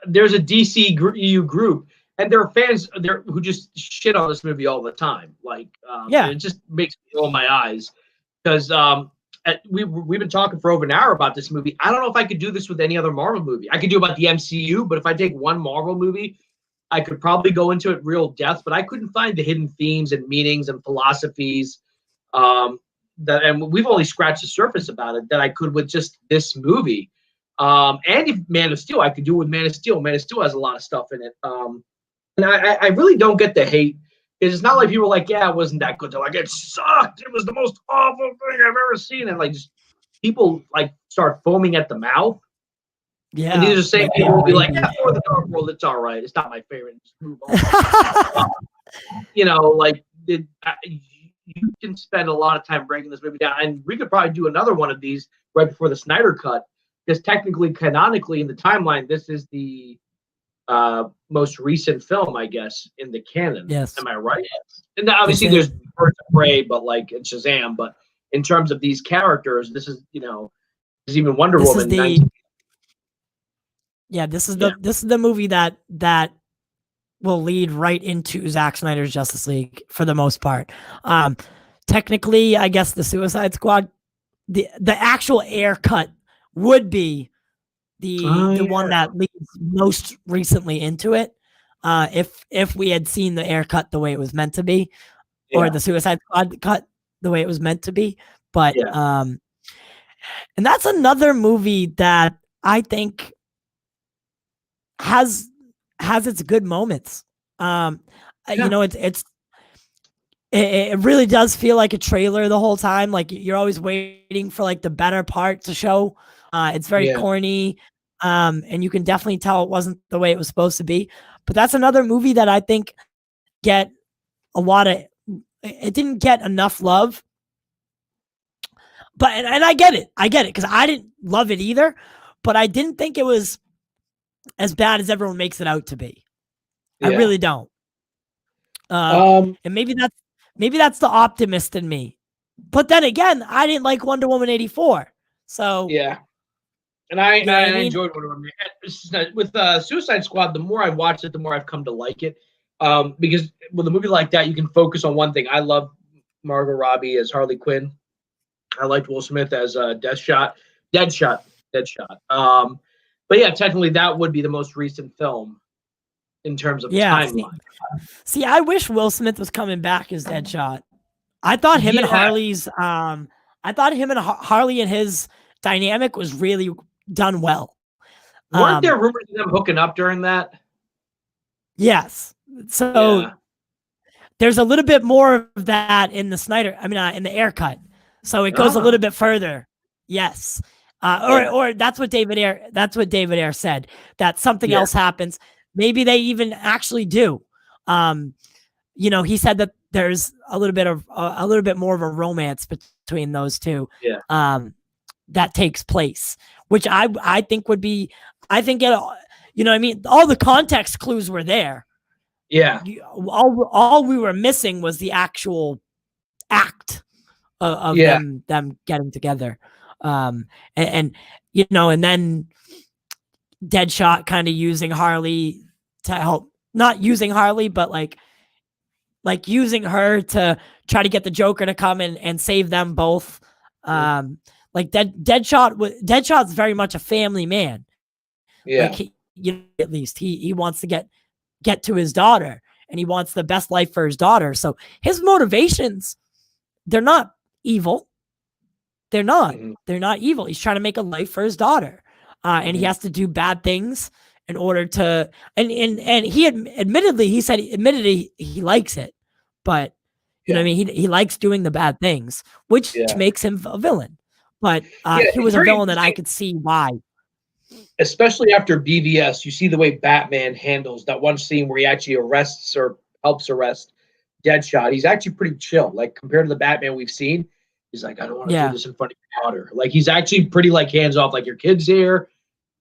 S2: there's a DCEU group, and there are fans there who just shit on this movie all the time. Like, it just makes me roll my eyes because we've been talking for over an hour about this movie. I don't know if I could do this with any other Marvel movie. I could do about the MCU, but if I take one Marvel movie, I could probably go into it real depth. But I couldn't find the hidden themes and meanings and philosophies and we've only scratched the surface about it that I could with just this movie. And if Man of Steel, I could do it with Man of Steel. Man of Steel has a lot of stuff in it. And I really don't get the hate. It's not like people are like, yeah, it wasn't that good. They're like, it sucked. It was the most awful thing I've ever seen. And like, just people like start foaming at the mouth.
S1: Yeah.
S2: And these are same people will be like, yeah, For the Dark World, it's all right. It's not my favorite. Just move on. Like you can spend a lot of time breaking this movie down. And we could probably do another one of these right before the Snyder Cut. Because technically, canonically, in the timeline, this is the most recent film, I guess, in the canon.
S1: Yes.
S2: Am I right? And obviously there's Birds of Prey, but like it's Shazam. But in terms of these characters, this is, there's even Wonder
S1: This
S2: Woman.
S1: is the this is the movie that will lead right into Zack Snyder's Justice League for the most part. Technically, I guess the Suicide Squad, the actual air cut would be the one that leads most recently into it. If we had seen the air cut the way it was meant to be, or the Suicide Squad cut the way it was meant to be, but and that's another movie that I think has its good moments. It really does feel like a trailer the whole time. Like you're always waiting for like the better part to show. It's very corny. And you can definitely tell it wasn't the way it was supposed to be. But that's another movie that I think it didn't get enough love. But and I get it because I didn't love it either, but I didn't think it was as bad as everyone makes it out to be. I really don't. And maybe that's the optimist in me. But then again, I didn't like Wonder Woman 84. So
S2: and I enjoyed Wonder Woman. With Suicide Squad, the more I watched it, the more I've come to like it. Because with a movie like that, you can focus on one thing. I love Margot Robbie as Harley Quinn. I liked Will Smith as Deadshot. But yeah, technically that would be the most recent film in terms of timeline.
S1: See, I wish Will Smith was coming back as Deadshot. I thought him and Harley's Harley and his dynamic was really done well.
S2: Weren't there rumors of them hooking up during that?
S1: Yes. So there's a little bit more of that in the Snyder. I mean, in the air cut. So it goes a little bit further. Yes. Or that's what David Ayer said, that something else happens. Maybe they even actually do. He said that there's a little bit more of a romance between those two. That takes place, which I think would be, I think it, I mean, all the context clues were there.
S2: Yeah.
S1: All we were missing was the actual act of them getting together. And then Deadshot kind of using Harley to help, not using Harley, but like using her to try to get the Joker to come and save them both. Deadshot's very much a family man. Like at least he wants to get to his daughter, and he wants the best life for his daughter. So his motivations, they're not evil. They're not evil. He's trying to make a life for his daughter. And he has to do bad things in order to, and he admittedly he likes it, but you know what I mean? He likes doing the bad things, which makes him a villain. But he was a villain that I could see why.
S2: Especially after BVS, you see the way Batman handles that one scene where he actually arrests or helps arrest Deadshot. He's actually pretty chill, like compared to the Batman we've seen. He's like, I don't want to do this in front of your daughter. Like, he's actually pretty like hands off, like, your kid's here,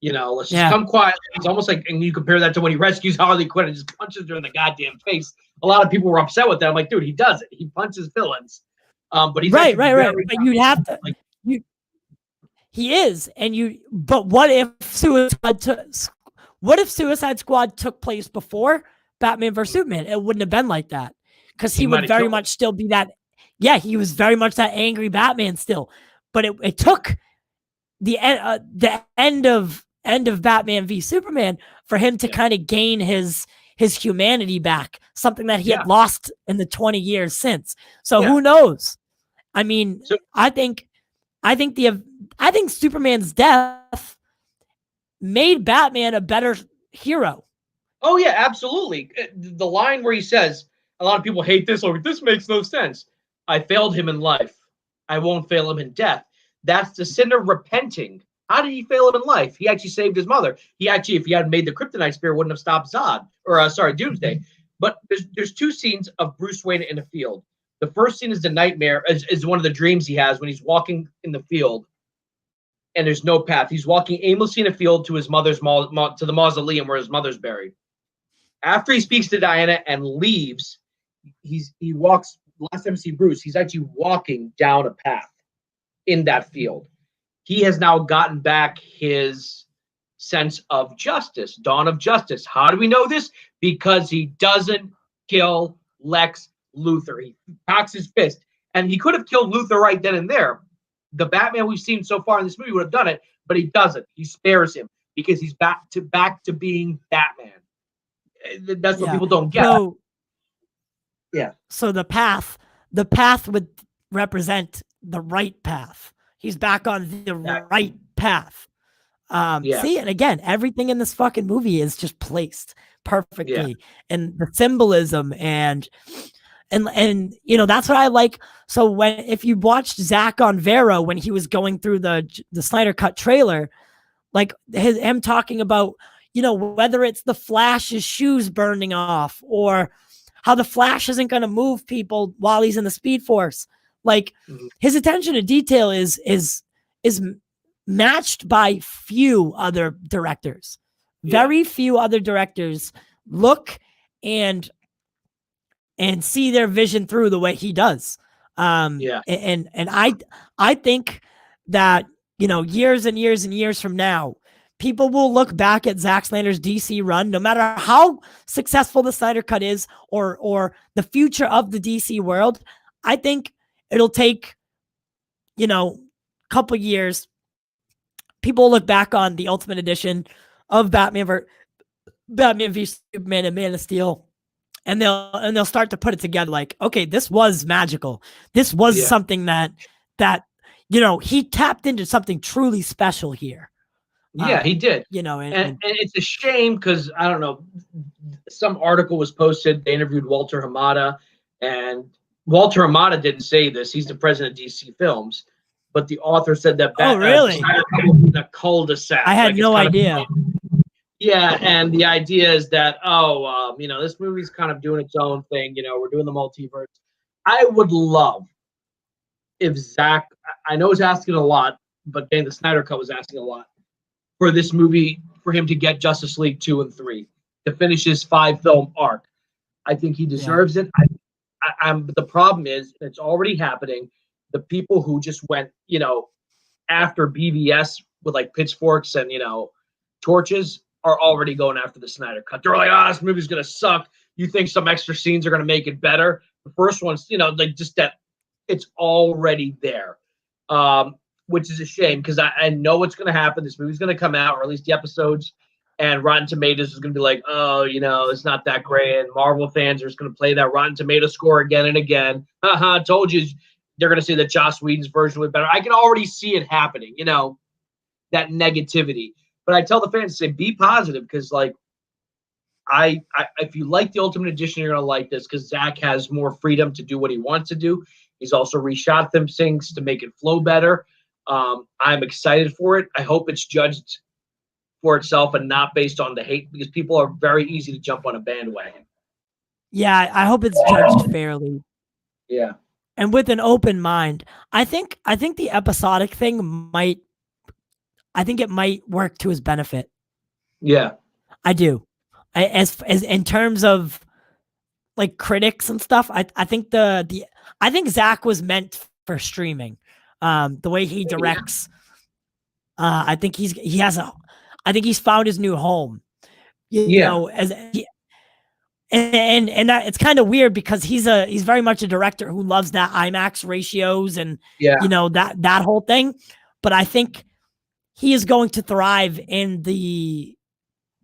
S2: let's just come quietly. It's almost like, and you compare that to when he rescues Harley Quinn and just punches her in the goddamn face. A lot of people were upset with that. I'm like, dude, he does it. He punches villains. But he's
S1: right. But you'd have to, he is. But what if Suicide Squad took place before Batman vs Superman? It wouldn't have been like that, because he would very much still be that. Yeah, he was very much that angry Batman still, but it took the end of Batman v Superman for him to kind of gain his humanity back, something that he had lost in the 20 years since. So who knows? I mean, I think Superman's death made Batman a better hero.
S2: Oh yeah, absolutely. The line where he says, a lot of people hate this, or this makes no sense. I failed him in life. I won't fail him in death. That's the sinner repenting. How did he fail him in life? He actually saved his mother. He actually, if he hadn't made the kryptonite spear, wouldn't have stopped Doomsday. But there's two scenes of Bruce Wayne in a field. The first scene is the nightmare, is one of the dreams he has when he's walking in the field. and there's no path. He's walking aimlessly in a field to his mother's to the mausoleum where his mother's buried. After he speaks to Diana and leaves, he walks. Last time we see Bruce, he's actually walking down a path in that field. He has now gotten back his sense of justice, dawn of justice. How do we know this? Because he doesn't kill Lex Luthor. He cocks his fist, and he could have killed Luthor right then and there. The Batman we've seen so far in this movie would have done it, but he doesn't. He spares him because he's back to being Batman. That's what people don't get.
S1: So,
S2: yeah.
S1: So the path would represent the right path. He's back on the right path. See, and again, everything in this fucking movie is just placed perfectly, and the symbolism and you know, that's what I like. So if you watched Zach on Vero when he was going through the Snyder Cut trailer, like him talking about, you know, whether it's the Flash's shoes burning off or how the Flash isn't going to move people while he's in the Speed Force, like his attention to detail is matched by few other directors. Very few other directors look and see their vision through the way he does. And I think that, you know, years and years and years from now, people will look back at Zack Snyder's DC run, no matter how successful the Snyder Cut is or the future of the DC world. I think it'll take, you know, a couple years. People will look back on the Ultimate Edition of Batman v Superman and Man of Steel, and they'll start to put it together like, okay, this was magical. This was something that you know, he tapped into something truly special here.
S2: Yeah, he did.
S1: You know,
S2: and it's a shame because I don't know, some article was posted. They interviewed Walter Hamada, and Walter Hamada didn't say this. He's the president of DC Films, but the author said that.
S1: Really?
S2: In a cul-de-sac.
S1: I had no idea.
S2: Yeah, and the idea is that you know, this movie's kind of doing its own thing. You know, we're doing the multiverse. I would love if Zach. I know he's asking a lot, but the Snyder Cut was asking a lot for this movie, for him to get Justice League 2 and 3 to finish his 5-film arc. I think he deserves it. But the problem is, it's already happening. The people who just went, you know, after BVS with like pitchforks and, you know, torches are already going after the Snyder Cut. They're like, this movie's going to suck. You think some extra scenes are going to make it better? The first one's, you know, like just that it's already there. Which is a shame because I know what's going to happen. This movie's going to come out, or at least the episodes, and Rotten Tomatoes is going to be like, oh, you know, it's not that great. And Marvel fans are just going to play that Rotten Tomato score again and again. I told you they're going to say that Joss Whedon's version was better. I can already see it happening, you know, that negativity. But I tell the fans to say, be positive because, like, if you like the Ultimate Edition, you're going to like this because Zach has more freedom to do what he wants to do. He's also reshot them things to make it flow better. I'm excited for it. I hope it's judged for itself and not based on the hate because people are very easy to jump on a bandwagon.
S1: Yeah, I hope it's judged fairly.
S2: Yeah.
S1: And with an open mind. I think the episodic thing might work to his benefit.
S2: Yeah.
S1: I do. As in terms of like critics and stuff, I think I think Zach was meant for streaming. The way he directs, I think he's found his new home. You know, and that it's kind of weird because he's very much a director who loves that IMAX ratios and you know that whole thing. But I think he is going to thrive in the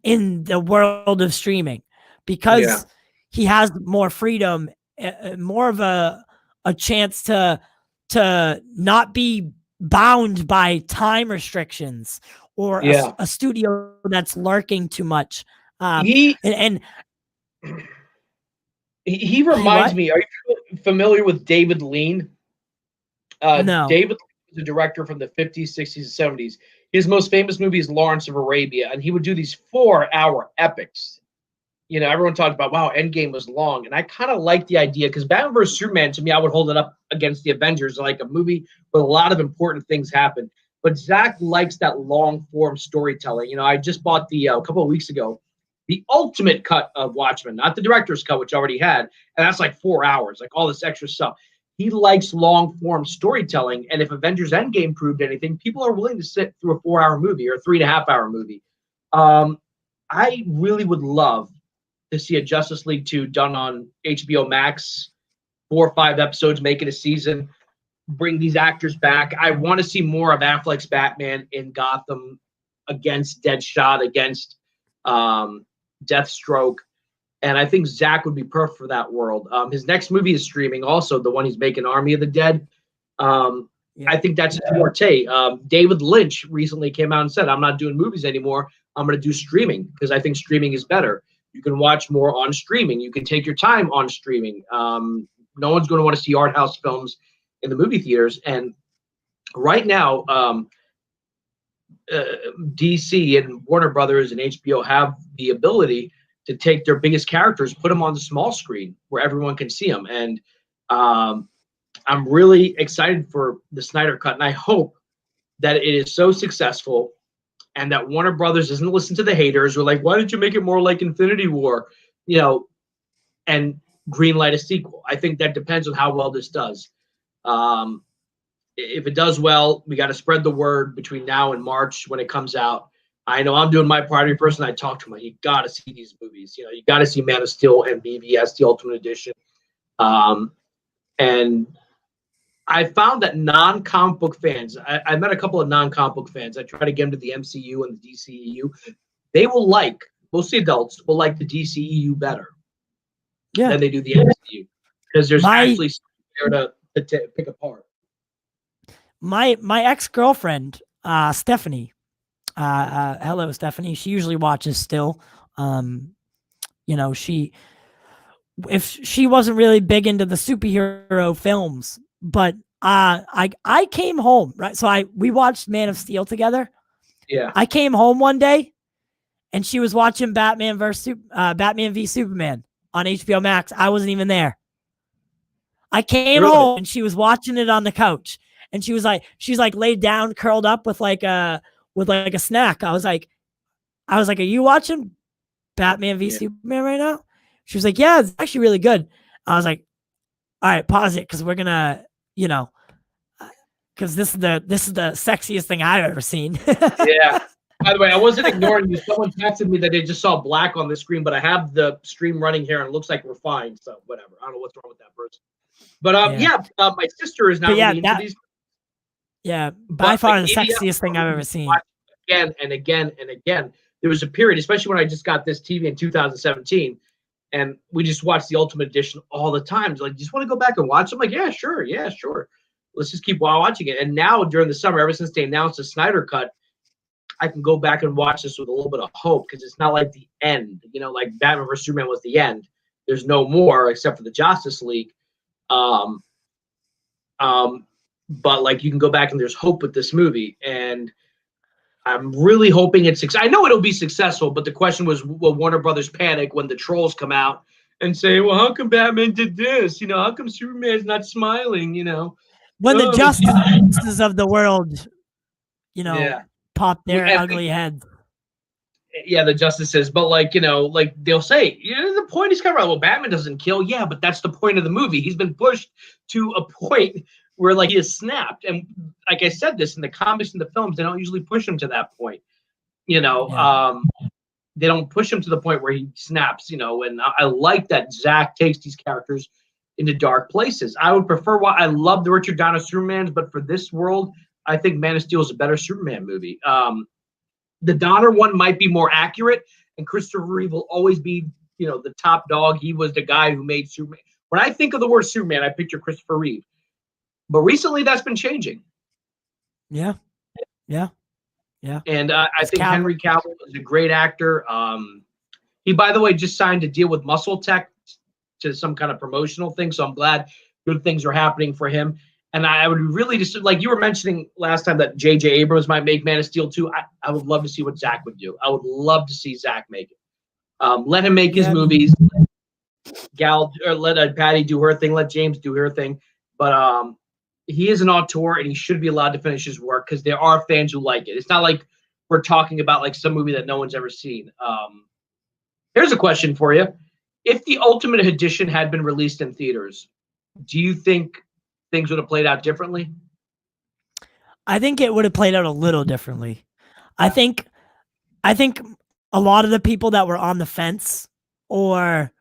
S1: world of streaming because he has more freedom, more of a chance to not be bound by time restrictions or a studio that's lurking too much. He
S2: reminds me. Are you familiar with David Lean?
S1: No.
S2: David Lean was a director from the 50s, 60s, and 70s. His most famous movie is Lawrence of Arabia, and he would do these 4-hour epics. You know, everyone talked about, wow, Endgame was long. And I kind of like the idea because Batman vs. Superman, to me, I would hold it up against the Avengers, like a movie where a lot of important things happen. But Zach likes that long form storytelling. You know, I just bought the a couple of weeks ago the ultimate cut of Watchmen, not the director's cut, which I already had, and that's like 4 hours, like all this extra stuff. He likes long form storytelling, and if Avengers Endgame proved anything, people are willing to sit through a 4-hour movie or a 3.5-hour movie. I really would love to see a Justice League 2 done on HBO Max, 4 or 5 episodes, make it a season, bring these actors back. I want to see more of Affleck's Batman in Gotham against Deadshot, against Deathstroke. And I think Zach would be perfect for that world. His next movie is streaming also, the one he's making, Army of the Dead. I think that's his forte. David Lynch recently came out and said, I'm not doing movies anymore. I'm going to do streaming because I think streaming is better. You can watch more on streaming. You can take your time on streaming. No one's going to want to see art house films in the movie theaters. And right now, DC and Warner Brothers and HBO have the ability to take their biggest characters, put them on the small screen where everyone can see them. And I'm really excited for the Snyder Cut, and I hope that it is so successful and that Warner Brothers doesn't listen to the haters who are like, why didn't you make it more like Infinity War, you know, and greenlight a sequel. I think that depends on how well this does. If it does well, we got to spread the word between now and March when it comes out. I know I'm doing my part. Every person I talk to, you got to see these movies. You know, you got to see Man of Steel and BVS, the Ultimate Edition. And I found that non-comic book fans, I met a couple of non-comic book fans. I try to get them to the MCU and the DCEU. They will like, mostly adults, will like the DCEU better than they do the MCU because there's actually something there to pick apart.
S1: My ex-girlfriend, Stephanie, hello, Stephanie. She usually watches still. You know, if she wasn't really big into the superhero films, but I came home, right? So we watched Man of Steel together.
S2: Yeah.
S1: I came home one day and she was watching Batman v Superman on HBO Max. I wasn't even there. I came home and she was watching it on the couch. And she's like laid down, curled up with like a snack. I was like, are you watching Batman v Superman right now? She was like, yeah, it's actually really good. I was like, all right, pause it because we're gonna, you know, because this is the sexiest thing I've ever seen.
S2: Yeah. By the way, I wasn't ignoring you. Someone texted me that they just saw black on the screen, but I have the stream running here and it looks like we're fine. So whatever. I don't know what's wrong with that person. But my sister is not really into these.
S1: Yeah, by far the sexiest thing I've ever seen.
S2: Again and again and again. There was a period, especially when I just got this TV in 2017, and we just watched the Ultimate Edition all the time. It's like, you just want to go back and watch? I'm like, yeah, sure. Let's just keep watching it. And now during the summer, ever since they announced the Snyder Cut, I can go back and watch this with a little bit of hope because it's not like the end. You know, like Batman vs. Superman was the end. There's no more except for the Justice League. But like you can go back and there's hope with this movie, and I'm really hoping it's I know it'll be successful, but the question was, will Warner Brothers panic when the trolls come out and say, well, how come Batman did this? You know, how come Superman's not smiling? You know,
S1: when the justices of the world, you know, pop their ugly heads.
S2: Yeah, the justices, but like, you know, like they'll say, you know, the point is kind of well, Batman doesn't kill. Yeah, but that's the point of the movie. He's been pushed to a point where like he has snapped. And like I said this in the comics and the films, they don't usually push him to that point. You know, they don't push him to the point where he snaps, you know, and I like that Zach takes these characters into dark places. I would prefer I love the Richard Donner Supermans, but for this world, I think Man of Steel is a better Superman movie. The Donner one might be more accurate, and Christopher Reeve will always be, you know, the top dog. He was the guy who made Superman. When I think of the word Superman, I picture Christopher Reeve. But recently, that's been changing.
S1: Yeah.
S2: And I think Henry Cavill is a great actor. He, by the way, just signed a deal with Muscle Tech to some kind of promotional thing. So I'm glad good things are happening for him. And I would really just, like you were mentioning last time that J.J. Abrams might make Man of Steel 2. I would love to see what Zach would do. I would love to see Zach make it. Let him make his movies. Let Patty do her thing. Let James do her thing. But he is an auteur and he should be allowed to finish his work because there are fans who like it. It's not like we're talking about like some movie that no one's ever seen. Here's a question for you. If the Ultimate Edition had been released in theaters, do you think things would have played out differently?
S1: I think it would have played out a little differently. I think a lot of the people that were on the fence, or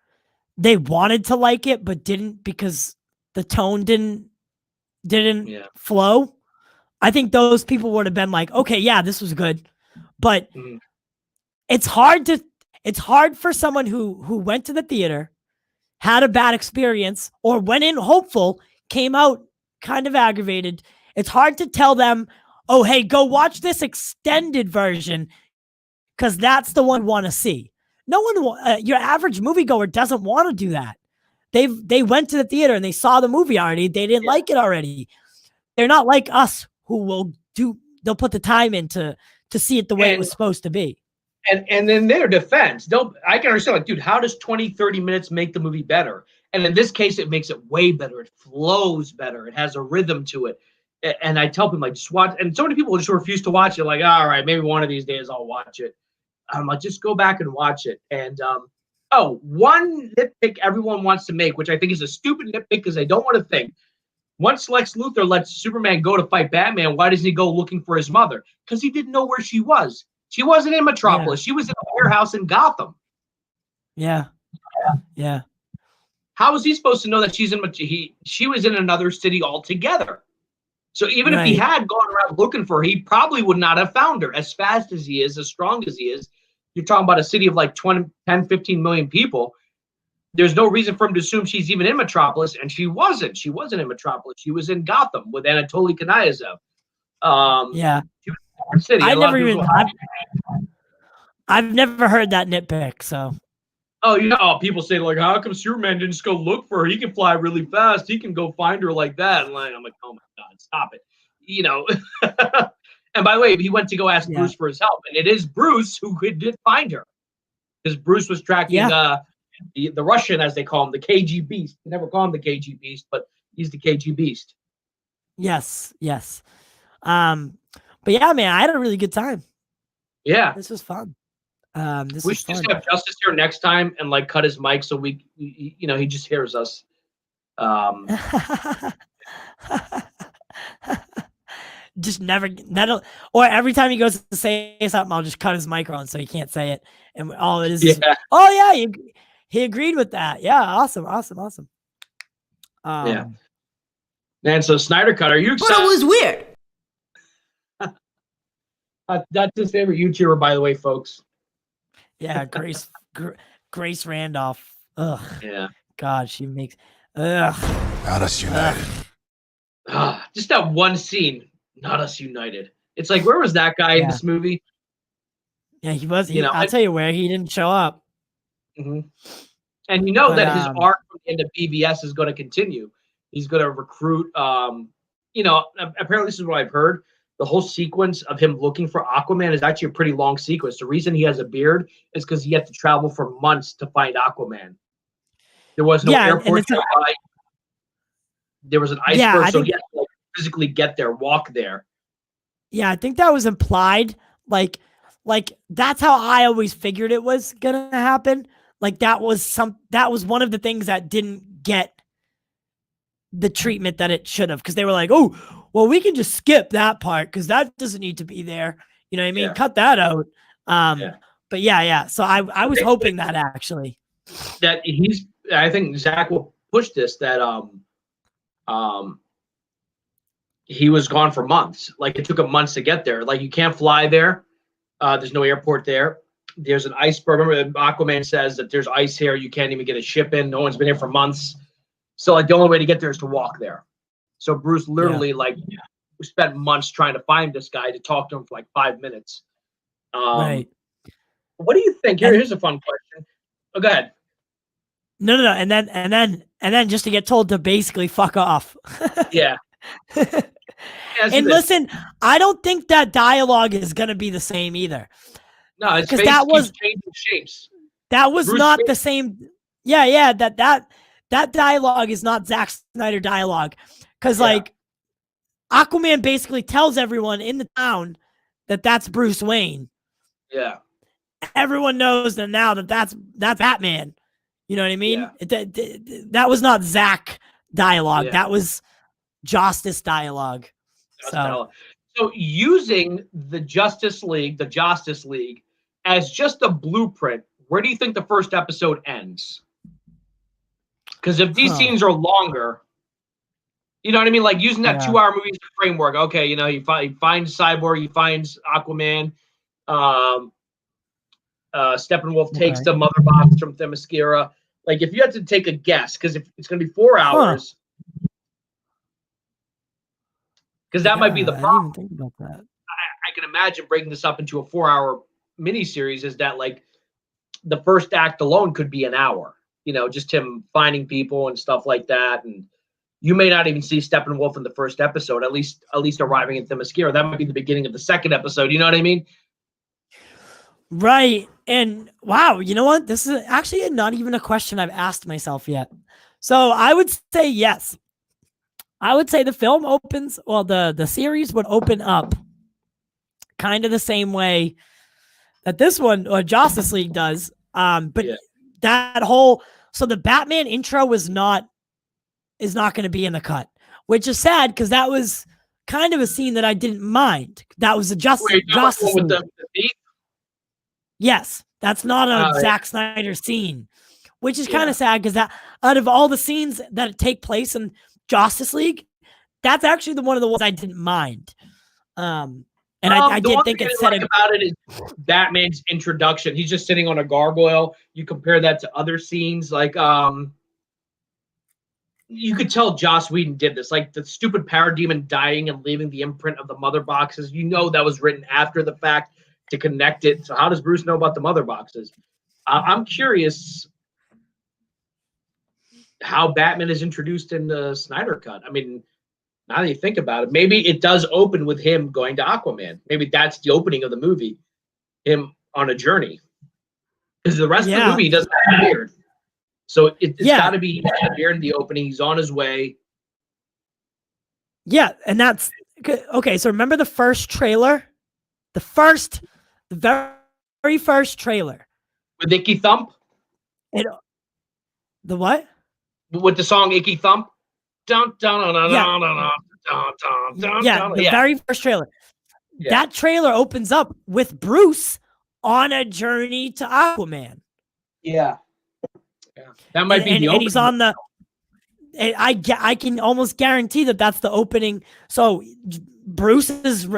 S1: they wanted to like it but didn't because the tone didn't flow. I think those people would have been like, okay, yeah, this was good. But it's hard for someone who went to the theater, had a bad experience, or went in hopeful, came out kind of aggravated. It's hard to tell them, oh, hey, go watch this extended version because that's the one you want to see. No one, your average moviegoer doesn't want to do that. They went to the theater and they saw the movie already. They didn't like it already. They're not like us who they'll put the time in to see it the way it was supposed to be.
S2: And in their defense, I can understand, like, dude, how does 20, 30 minutes make the movie better? And in this case, it makes it way better. It flows better. It has a rhythm to it. And I tell people, like, just watch. And so many people just refuse to watch it. Like, all right, maybe one of these days I'll watch it. I'm like, just go back and watch it. And one nitpick everyone wants to make, which I think is a stupid nitpick because they don't want to think. Once Lex Luthor lets Superman go to fight Batman, why doesn't he go looking for his mother? Because he didn't know where she was. She wasn't in Metropolis. She was in a warehouse in Gotham.
S1: Yeah.
S2: How was he supposed to know that she was in another city altogether? So even if he had gone around looking for her, he probably would not have found her. As fast as he is, as strong as he is, you're talking about a city of like 10, 15 million people. There's no reason for him to assume she's even in Metropolis, and she wasn't. She wasn't in Metropolis. She was in Gotham with Anatoly Knyazov. She was in city.
S1: I've never heard that nitpick. So,
S2: people say, like, how come Superman didn't just go look for her? He can fly really fast. He can go find her like that. And I'm like, oh my God, stop it. And by the way, he went to go ask Bruce for his help, and it is Bruce who did find her, because Bruce was tracking the Russian, as they call him, the KG Beast. They never call him the KG Beast, but he's the KG Beast.
S1: Yes. But yeah, man, I had a really good time.
S2: Yeah,
S1: this was fun.
S2: We should just have Justice here next time and like cut his mic so he just hears us.
S1: Just never or every time he goes to say something, I'll just cut his mic on so he can't say it. And all it is, he agreed with that. Yeah, awesome.
S2: Man, so Snyder Cut, are you excited?
S4: But it was weird.
S2: That's his favorite YouTuber, by the way, folks.
S1: Yeah, Grace Randolph. Ugh.
S2: Yeah.
S1: God, she makes. Ugh.
S3: Not us united.
S2: Just that one scene. Not us united. It's like, where was that guy in this movie?
S1: Yeah, he was. I'll tell you where he didn't show up.
S2: Mm-hmm. And that his arc from the end of BVS is going to continue. He's going to recruit. Apparently, this is what I've heard. The whole sequence of him looking for Aquaman is actually a pretty long sequence. The reason he has a beard is because he had to travel for months to find Aquaman. There was no airport nearby. There was an iceberg, so he had to physically get there, walk there.
S1: Yeah, I think that was implied. Like that's how I always figured it was gonna happen. Like that was one of the things that didn't get the treatment that it should have, because they were like, oh, well, we can just skip that part because that doesn't need to be there. You know what I mean? Cut that out. But yeah. So I was hoping that actually.
S2: That I think Zach will push this, that he was gone for months. Like it took him months to get there. Like you can't fly there. There's no airport there. There's an iceberg. Remember Aquaman says that there's ice here. You can't even get a ship in. No one's been here for months. So like the only way to get there is to walk there. So Bruce literally spent months trying to find this guy to talk to him for like 5 minutes.
S1: Right.
S2: What do you think? Here's a fun question. Oh, go ahead.
S1: No. And then just to get told to basically fuck off.
S2: Yeah.
S1: And listen, I don't think that dialogue is going to be the same either.
S2: No,
S1: because that was
S2: changing shapes.
S1: That was Bruce not the same. Yeah. That dialogue is not Zack Snyder dialogue. Because Aquaman basically tells everyone in the town that that's Bruce Wayne.
S2: Yeah.
S1: Everyone knows that now that that's Batman. You know what I mean?
S2: Yeah.
S1: That was not Zack dialogue.
S2: Yeah.
S1: That was Justice dialogue.
S2: So using the Justice League, as just a blueprint, where do you think the first episode ends? Because if these scenes are longer, you know what I mean? Like using that 2-hour movie as a framework. Okay, you know, you find Cyborg, you find Aquaman, Steppenwolf takes the mother box from Themyscira. Like if you had to take a guess, because if it's going to be 4 hours, because that might be the problem.
S1: I didn't even think about that.
S2: I can imagine breaking this up into a 4-hour miniseries. Is that like the first act alone could be an hour? You know, just him finding people and stuff like that, and you may not even see Steppenwolf in the first episode. At least arriving at Themyscira, that might be the beginning of the second episode. You know what I mean?
S1: Right. And wow, you know what? This is actually not even a question I've asked myself yet. So I would say yes. I would say the film opens, well, the series would open up kind of the same way that this one or Justice League does. But that whole, so the Batman intro is not going to be in the cut, which is sad because that was kind of a scene that I didn't mind. That was a Justice League.
S2: With the thief?
S1: Yes, that's not a Zack Snyder scene, which is kind of sad because that out of all the scenes that take place in Justice League, that's actually one of the ones I didn't mind. And I did think it said
S2: about it is Batman's introduction. He's just sitting on a gargoyle. You compare that to other scenes, like you could tell Joss Whedon did this, like the stupid parademon dying and leaving the imprint of the mother boxes. You know that was written after the fact to connect it. So how does Bruce know about the mother boxes? I'm curious how Batman is introduced in the Snyder Cut. I mean, now that you think about it, maybe it does open with him going to Aquaman. Maybe that's the opening of the movie, him on a journey. Because the rest of the movie doesn't have a beard. So it's got to be a beard in the opening. He's on his way.
S1: Yeah, and that's okay. So remember the first trailer, the very first trailer
S2: with Icky Thump.
S1: The what?
S2: With the song Icky Thump. The
S1: very first trailer. Yeah. That trailer opens up with Bruce on a journey to Aquaman.
S2: Yeah. That might be the opening.
S1: And he's on the. I can almost guarantee that that's the opening. So Bruce is.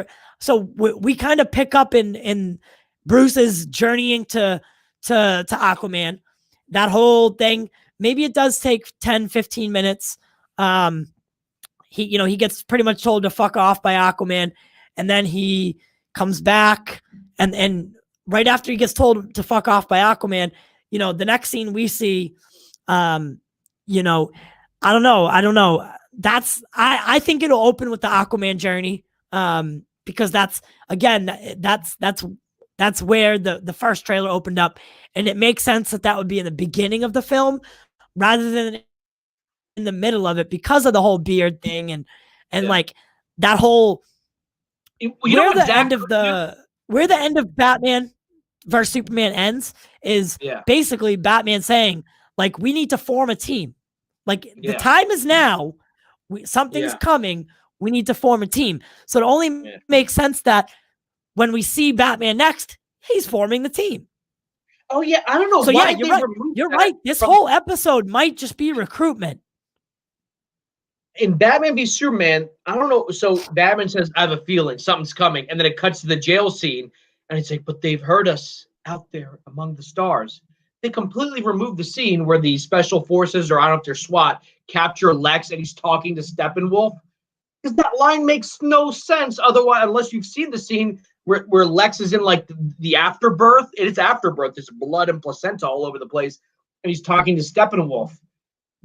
S1: So we kind of pick up in Bruce's journeying to Aquaman. That whole thing. Maybe it does take 10, 15 minutes. He gets pretty much told to fuck off by Aquaman, and then he comes back, and right after he gets told to fuck off by Aquaman, the next scene we see, I don't know. I think it'll open with the Aquaman journey, because that's where the first trailer opened up, and it makes sense that would be in the beginning of the film rather than in the middle of it because of the whole beard thing and like that whole where the end of Batman versus Superman ends is basically Batman saying, like, we need to form a team. Like, the time is now. Something's coming. We need to form a team. So it only makes sense that when we see Batman next, he's forming the team.
S2: Oh, yeah. I don't know.
S1: So, yeah, you're right. This whole episode might just be recruitment.
S2: In Batman v Superman, I don't know. So Batman says, I have a feeling something's coming. And then it cuts to the jail scene. And it's like, but they've heard us out there among the stars. They completely removed the scene where the special forces, or I don't know if they're SWAT, capture Lex and he's talking to Steppenwolf. Because that line makes no sense. Otherwise, unless you've seen the scene where Lex is in like the afterbirth. It's afterbirth. There's blood and placenta all over the place. And he's talking to Steppenwolf.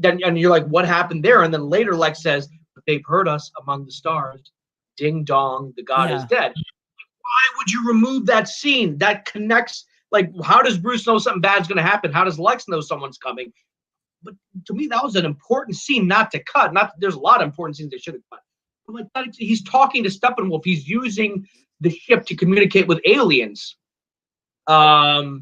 S2: And you're like, what happened there? And then later Lex says, but they've heard us among the stars. Ding dong, the god is dead. Why would you remove that scene? That connects. Like, how does Bruce know something bad's going to happen? How does Lex know someone's coming? But to me, that was an important scene not to cut. There's a lot of important scenes they should have cut. It I'm like, he's talking to Steppenwolf. He's using the ship to communicate with aliens. That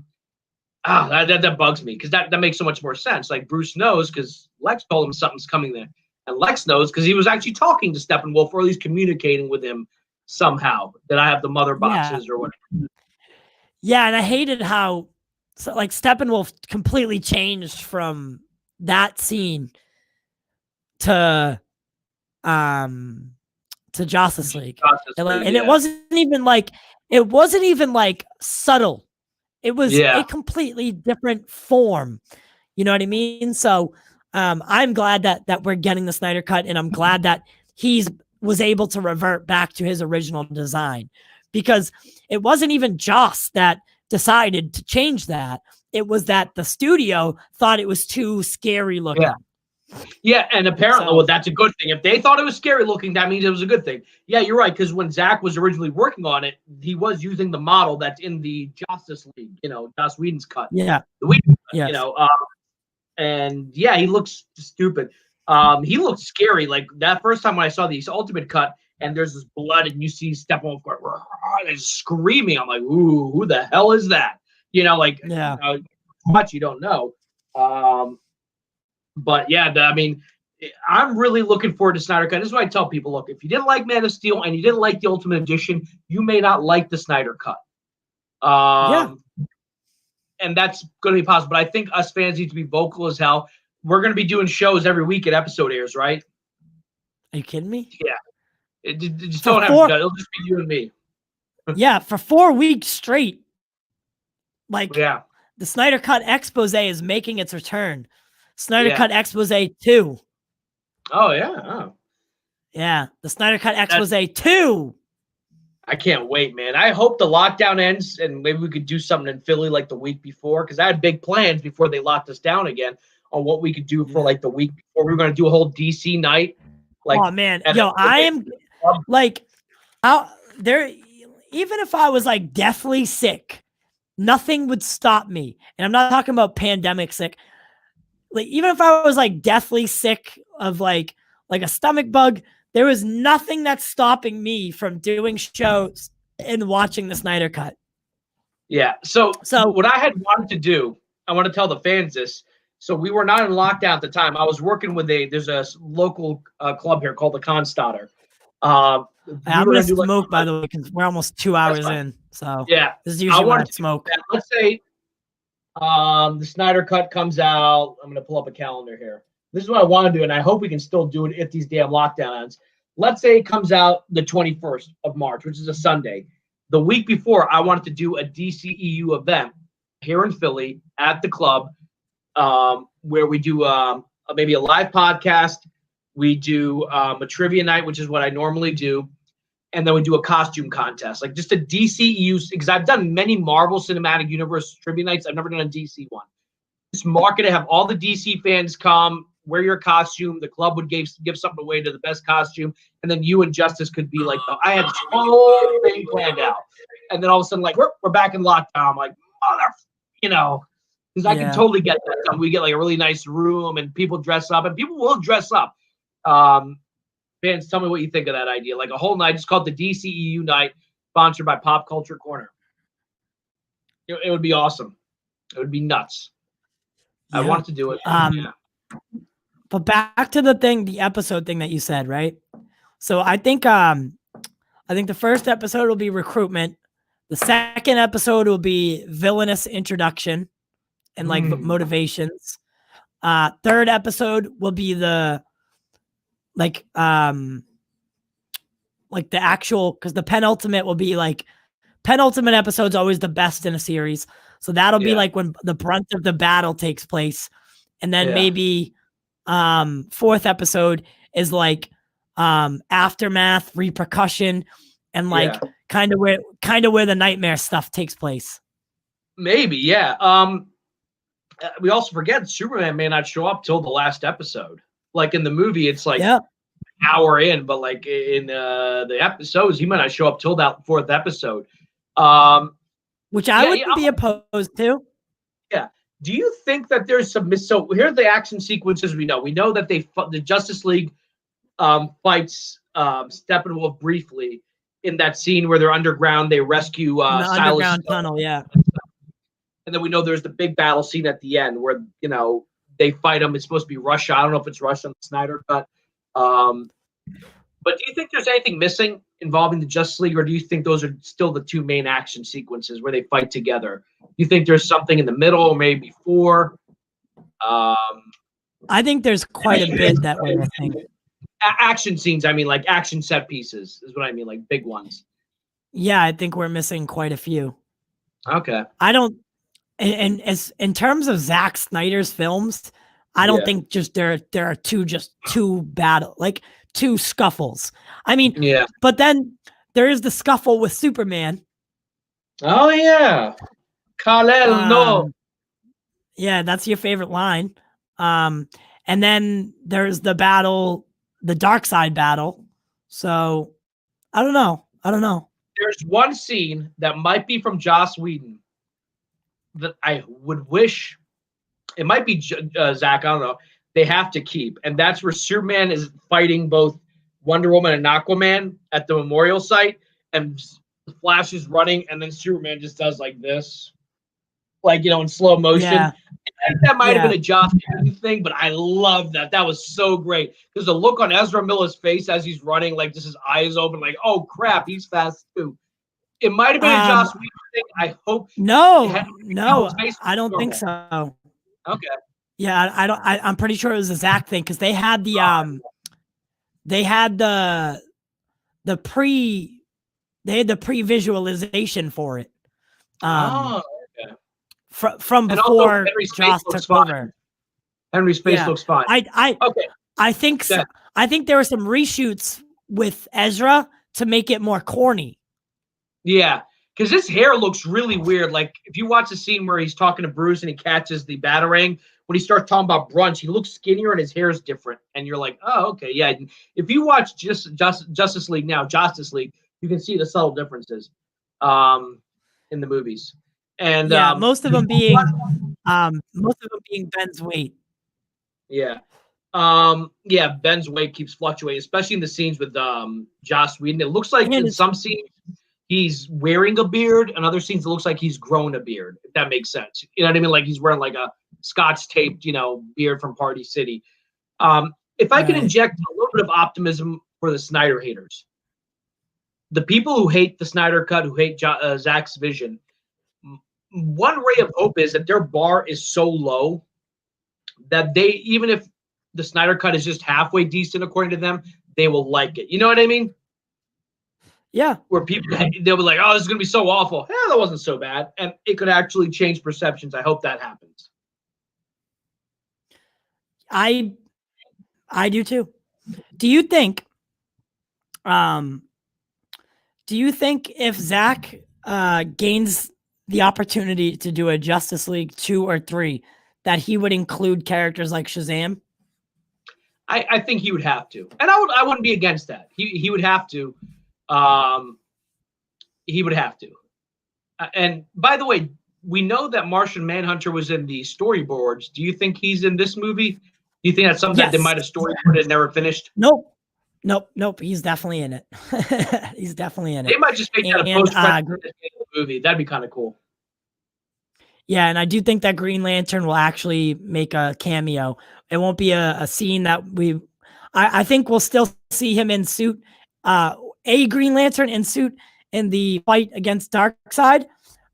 S2: bugs me because that makes so much more sense. Like Bruce knows because Lex told him something's coming there, and Lex knows because he was actually talking to Steppenwolf, or at least communicating with him somehow. That I have the mother boxes or whatever.
S1: Yeah, and I hated how like Steppenwolf completely changed from that scene to Justice League. And it wasn't even like subtle. It was a completely different form. You know what I mean? So I'm glad that we're getting the Snyder Cut, and I'm glad that was able to revert back to his original design, because it wasn't even Joss that decided to change that. It was that the studio thought it was too scary looking.
S2: Yeah, and apparently, that's a good thing. If they thought it was scary looking, that means it was a good thing. Yeah, you're right, because when Zack was originally working on it, he was using the model that's in the Justice League, Joss Whedon's cut.
S1: Yeah.
S2: The Whedon cut, and yeah, he looks stupid. He looked scary. Like that first time when I saw the Ultimate Cut, and there's this blood, and you see Steppenwolf going, and screaming. I'm like, ooh, who the hell is that? Much you don't know. But yeah, I'm really looking forward to Snyder Cut. This is what I tell people: look, if you didn't like Man of Steel and you didn't like the Ultimate Edition, you may not like the Snyder Cut. And that's going to be possible. But I think us fans need to be vocal as hell. We're going to be doing shows every week at episode airs, right?
S1: Are you kidding me?
S2: Yeah. Just don't have to. It'll just be you and me.
S1: Yeah, for 4 weeks straight.
S2: The
S1: Snyder Cut expose is making its return. Snyder Cut expose 2.
S2: Oh, yeah. Oh.
S1: Yeah, the Snyder Cut expose 2.
S2: I can't wait, man. I hope the lockdown ends and maybe we could do something in Philly like the week before, because I had big plans before they locked us down again on what we could do for like the week before. We were going to do a whole DC night.
S1: Oh, man. Yo, I am like, out there. Even if I was like deathly sick, nothing would stop me. And I'm not talking about pandemic sick. Like, even if I was like deathly sick of like a stomach bug, there was nothing that's stopping me from doing shows and watching the Snyder Cut.
S2: Yeah. So what I had wanted to do, I want to tell the fans this. So we were not in lockdown at the time. I was working with there's a local club here called the Constatter.
S1: I'm going to smoke, by the way, because we're almost 2 hours in. So
S2: yeah,
S1: this is usually when I smoke.
S2: Let's say the Snyder Cut comes out. I'm going to pull up a calendar here. This is what I want to do, and I hope we can still do it if these damn lockdown ends. Let's say it comes out the 21st of March, which is a Sunday. The week before, I wanted to do a DCEU event here in Philly at the club, where we do maybe a live podcast. We do a trivia night, which is what I normally do. And then we do a costume contest, like just a DCEU, because I've done many Marvel Cinematic Universe trivia nights. I've never done a DC one. Just market it, have all the DC fans come, wear your costume. The club would give something away to the best costume. And then you and Justice could be like, I had this whole thing planned out. And then all of a sudden, like, we're back in lockdown. I'm like, because I can totally get that done. We get like a really nice room and people dress up, and people will dress up. Fans, tell me what you think of that idea. Like a whole night, just called the DCEU night, sponsored by Pop Culture Corner. It would be awesome. It would be nuts. I want to do it.
S1: But back to the episode thing that you said, right? So I think the first episode will be recruitment. The second episode will be villainous introduction and like motivations. Third episode will be the actual, because the penultimate will be like, penultimate episode's always the best in a series. So that'll be like when the brunt of the battle takes place. And then maybe fourth episode is like aftermath, repercussion, and like kind of where the nightmare stuff takes place.
S2: Maybe, yeah. We also forget Superman may not show up till the last episode. Like in the movie, it's like an hour in, but like in the episodes, he might not show up till that fourth episode.
S1: Which I wouldn't be opposed to.
S2: Yeah. Do you think that there's some so here are the action sequences we know. We know that the Justice League fights Steppenwolf briefly in that scene where they're underground. They rescue
S1: in the
S2: Silas
S1: underground
S2: Snow.
S1: tunnel. Yeah.
S2: And then we know there's the big battle scene at the end where, they fight him. It's supposed to be Russia. I don't know if it's Russia on the Snyder cut. But do you think there's anything missing involving the Justice League, or do you think those are still the two main action sequences where they fight together? Do you think there's something in the middle or maybe before?
S1: I think there's quite a bit that we're missing.
S2: Action scenes, I mean, like action set pieces is what I mean, like big ones.
S1: Yeah, I think we're missing quite a few.
S2: Okay.
S1: I don't, and as in terms of Zack Snyder's films, I don't think just there are two battle, like two scuffles. I mean,
S2: Yeah.
S1: but then there is the scuffle with Superman.
S2: Oh yeah. Kal-El, no.
S1: Yeah, that's your favorite line. And then there's the battle, the dark side battle. So I don't know.
S2: There's one scene that might be from Joss Whedon that I would wish, it might be Zach, I don't know, they have to keep. And that's where Superman is fighting both Wonder Woman and Aquaman at the memorial site. And Flash is running, and then Superman just does like this. Like, in slow motion.
S1: Yeah.
S2: I think that might have been a Joss Whedon thing, but I love that. That was so great. Because the look on Ezra Miller's face as he's running, like just his eyes open, like, oh crap, he's fast too. It might have been a Joss Whedon thing. I hope.
S1: No, I don't think so.
S2: Okay.
S1: Yeah, I'm pretty sure it was a Zach thing because they had the pre-visualization for it.
S2: Okay.
S1: From before Joss took over.
S2: Henry's face looks fine.
S1: I think so. I think there were some reshoots with Ezra to make it more corny.
S2: Yeah, because his hair looks really weird. Like if you watch the scene where he's talking to Bruce and he catches the Batarang, when he starts talking about brunch, he looks skinnier and his hair is different. And you're like, oh, okay, yeah. If you watch Justice League, you can see the subtle differences in the movies. And
S1: most of them being Ben's weight.
S2: Yeah. Ben's weight keeps fluctuating, especially in the scenes with Joss Whedon. It looks like in some scenes he's wearing a beard, and other scenes it looks like he's grown a beard, if that makes sense. You know what I mean? Like he's wearing like a Scotch taped, beard from Party City. If I can inject a little bit of optimism for the Snyder haters, the people who hate the Snyder Cut, who hate Zack's vision, one ray of hope is that their bar is so low that even if the Snyder Cut is just halfway decent according to them, they will like it. You know what I mean?
S1: Yeah.
S2: Where they'll be like, oh, this is going to be so awful. Yeah, that wasn't so bad. And it could actually change perceptions. I hope that happens.
S1: I do too. Do you think if Zack gains the opportunity to do a Justice League 2 or 3 that he would include characters like Shazam?
S2: I think he would have to. And I wouldn't be against that. He would have to. He would have to. And by the way, we know that Martian Manhunter was in the storyboards. Do you think he's in this movie? Do you think that's something that they might have storyboarded and never finished?
S1: Nope. He's definitely in it. He's definitely in it.
S2: They might just make that a post-credit movie. That'd be kind of cool.
S1: Yeah, and I do think that Green Lantern will actually make a cameo. It won't be a scene that I think we'll still see him in suit, a Green Lantern in suit in the fight against Darkseid.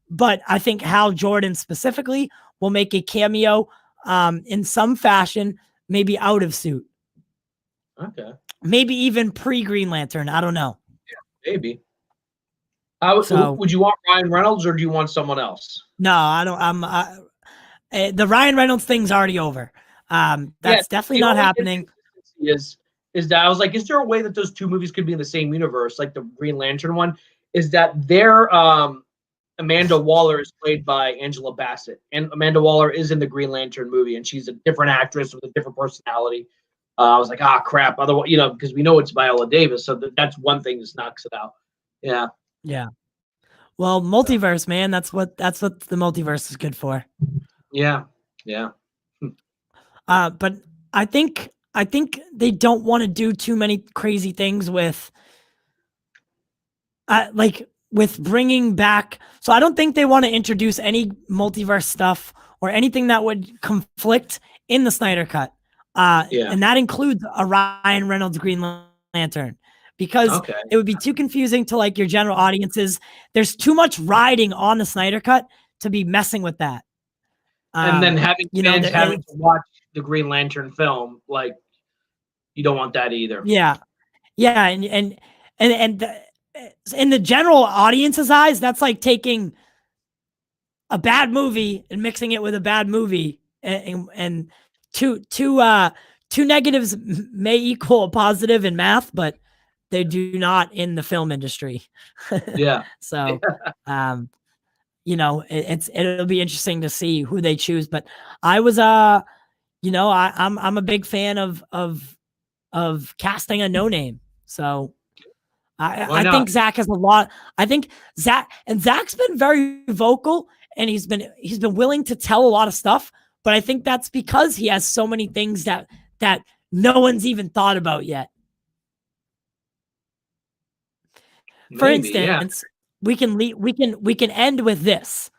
S1: But I think Hal Jordan specifically will make a cameo in some fashion, maybe out of suit.
S2: Okay.
S1: Maybe even pre-Green Lantern. I don't know.
S2: Yeah, maybe. Would you want Ryan Reynolds or do you want someone else?
S1: No, I don't. The Ryan Reynolds thing's already over. That's definitely not happening.
S2: Is that I was like, is there a way that those two movies could be in the same universe, like the Green Lantern one? Is that their Amanda Waller is played by Angela Bassett, and Amanda Waller is in the Green Lantern movie, and she's a different actress with a different personality. I was like, crap. Otherwise, because we know it's Viola Davis, so that's one thing that knocks it out. Yeah.
S1: Yeah. Well, multiverse, man. That's what the multiverse is good for.
S2: Yeah. Yeah.
S1: But I think I think they don't want to do too many crazy things with with bringing back. So I don't think they want to introduce any multiverse stuff or anything that would conflict in the Snyder Cut. And that includes a Ryan Reynolds Green Lantern, because it would be too confusing to like your general audiences. There's too much riding on the Snyder Cut to be messing with that.
S2: And then having fans having to watch the Green Lantern film, like, you don't want that either.
S1: Yeah, and in the general audience's eyes, that's like taking a bad movie and mixing it with a bad movie, and two negatives may equal a positive in math, but they do not in the film industry.
S2: Yeah.
S1: So, it'll be interesting to see who they choose. But I was, I'm a big fan of casting a no name. So I think Zack has a lot. I think Zack's been very vocal, and he's been willing to tell a lot of stuff. But I think that's because he has so many things that no one's even thought about yet. For instance, we can end with this.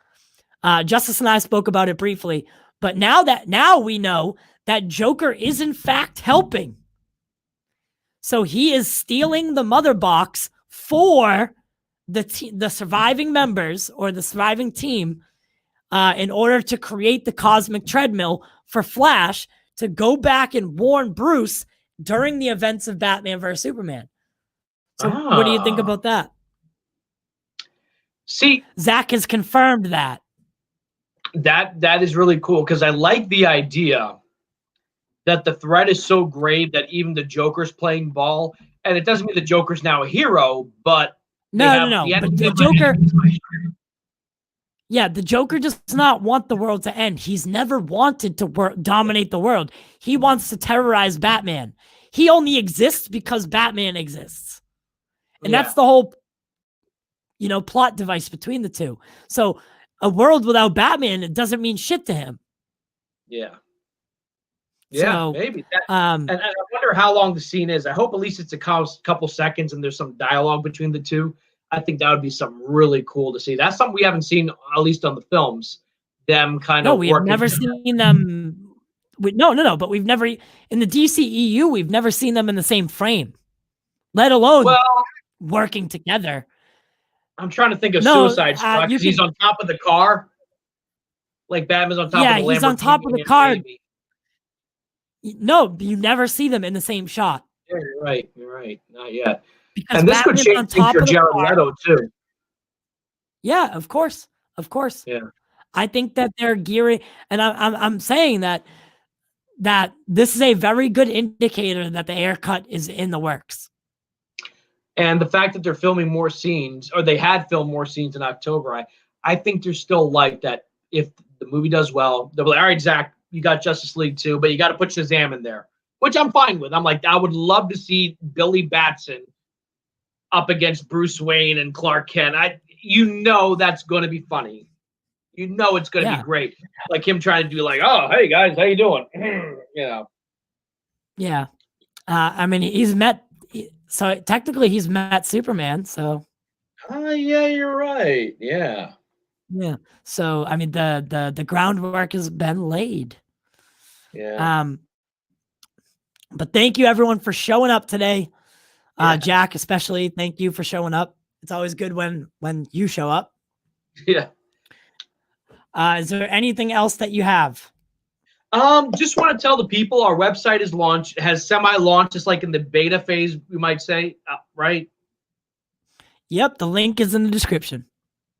S1: Justice and I spoke about it briefly, but now we know that Joker is in fact helping. So he is stealing the mother box for the surviving members or the surviving team in order to create the cosmic treadmill for Flash to go back and warn Bruce during the events of Batman vs. Superman. So what do you think about that?
S2: See,
S1: Zack has confirmed that.
S2: That is really cool, because I like the idea that the threat is so grave that even the Joker's playing ball. And it doesn't mean the Joker's now a hero, but
S1: no. But the Joker, the Joker does not want the world to end. He's never wanted to dominate the world. He wants to terrorize Batman. He only exists because Batman exists. And that's the whole, plot device between the two. So a world without Batman, it doesn't mean shit to him.
S2: Yeah.
S1: Yeah, so,
S2: maybe. And I wonder how long the scene is. I hope at least it's a couple seconds and there's some dialogue between the two. I think that would be something really cool to see. That's something we haven't seen, at least on the films. Them kind of.
S1: No, we've never seen them. No. But we've never in the DCEU. We've never seen them in the same frame, let alone working together.
S2: I'm trying to think of Suicide Squad, because he's on top of the car. Like Batman's on top of the Lamborghini. Yeah, he's on top of the car.
S1: No, you never see them in the same shot.
S2: Yeah, you're right. Not yet.
S1: Because
S2: and this could change things for Jared Leto too.
S1: Yeah, of course.
S2: Yeah,
S1: I think that they're gearing, and I'm saying that this is a very good indicator that the haircut is in the works.
S2: And the fact that they're filming more scenes, or they had filmed more scenes in October, I think there's still like that. If the movie does well, they'll be like, all right, Zach, you got Justice League 2, but you got to put Shazam in there, which I'm fine with. I'm like, I would love to see Billy Batson up against Bruce Wayne and Clark Kent. That's going to be funny. It's going to be great. Like him trying to do like, oh, hey guys, how you doing?
S1: Yeah. I mean, he's met. So technically, he's met Superman. So.
S2: Yeah, you're right. Yeah.
S1: Yeah. So I mean, the groundwork has been laid.
S2: Yeah.
S1: But thank you everyone for showing up today. Jack, especially, thank you for showing up. It's always good when you show up.
S2: Yeah.
S1: Is there anything else that you have?
S2: Just want to tell the people our website is launched, has semi-launched, just like in the beta phase, we might say, right?
S1: Yep, the link is in the description.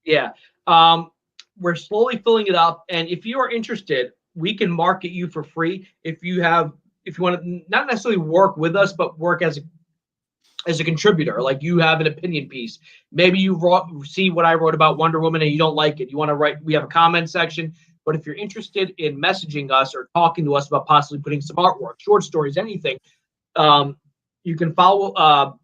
S2: Yeah. We're slowly filling it up, and if you are interested, we can market you for free. If you want to not necessarily work with us, but work as a contributor, like you have an opinion piece. Maybe you see what I wrote about Wonder Woman and you don't like it. You want to write, we have a comment section. But if you're interested in messaging us or talking to us about possibly putting some artwork, short stories, anything, you can follow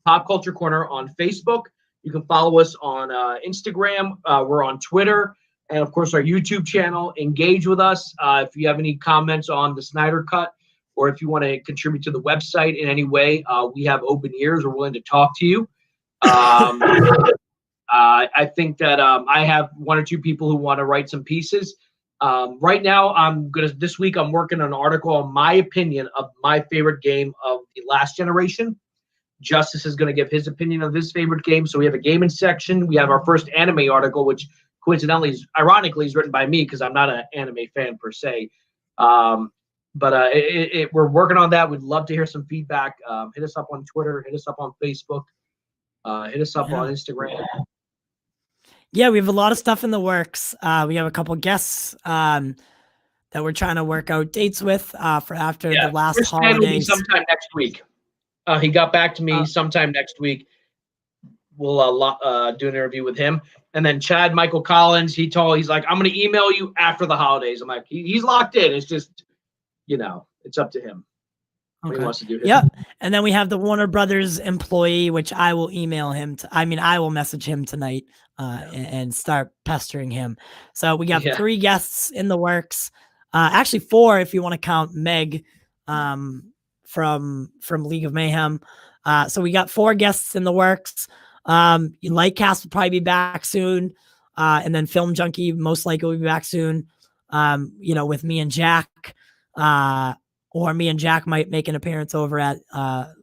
S2: Pop Culture Corner on Facebook. You can follow us on Instagram. We're on Twitter. And, of course, our YouTube channel. Engage with us. If you have any comments on the Snyder Cut, or if you want to contribute to the website in any way, we have open ears. We're willing to talk to you. I think that I have one or two people who want to write some pieces. Right now, this week I'm working on an article on my opinion of my favorite game of the last generation. Justice is going to give his opinion of his favorite game. So we have a gaming section. We have our first anime article, which coincidentally, ironically, is written by me because I'm not an anime fan per se. But we're working on that. We'd love to hear some feedback. Hit us up on Twitter. Hit us up on Facebook. Hit us up on Instagram.
S1: Yeah, we have a lot of stuff in the works. We have a couple guests that we're trying to work out dates with for after the last
S2: Chris
S1: holidays.
S2: will be sometime next week. He got back to me sometime next week. We'll do an interview with him. And then Chad Michael Collins, he's like, I'm going to email you after the holidays. I'm like, he's locked in. It's just, it's up to him. What he wants to do.
S1: Yep. And then we have the Warner Brothers employee, which I will email him. I will message him tonight and start pestering him. So we got 3 guests in the works. Actually 4 if you want to count Meg from League of Mayhem. So we got 4 guests in the works. Lightcast will probably be back soon. And then Film Junkie most likely will be back soon. With me and Jack. Or me and Jack might make an appearance over at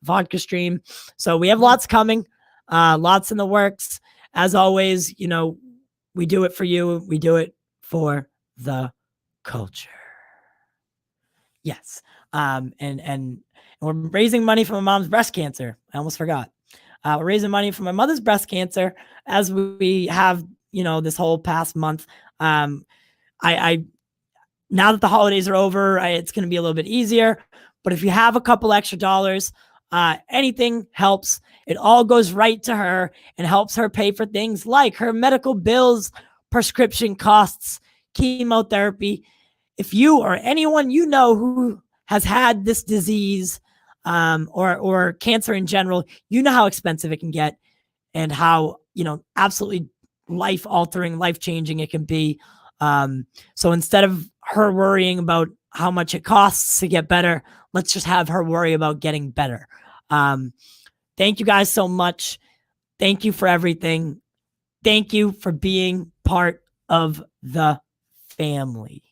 S1: Vodka Stream. So we have lots coming, lots in the works. As always, we do it for you. We do it for the culture. Yes. And we're raising money for my mom's breast cancer. I almost forgot. We're raising money for my mother's breast cancer as we have, this whole past month. Now that the holidays are over, it's going to be a little bit easier. But if you have a couple extra dollars, anything helps. It all goes right to her and helps her pay for things like her medical bills, prescription costs, chemotherapy. If you or anyone who has had this disease or cancer in general, you know how expensive it can get and how, absolutely life-altering, life-changing it can be. So instead of her worrying about how much it costs to get better, let's just have her worry about getting better. Thank you guys so much. Thank you for everything. Thank you for being part of the family.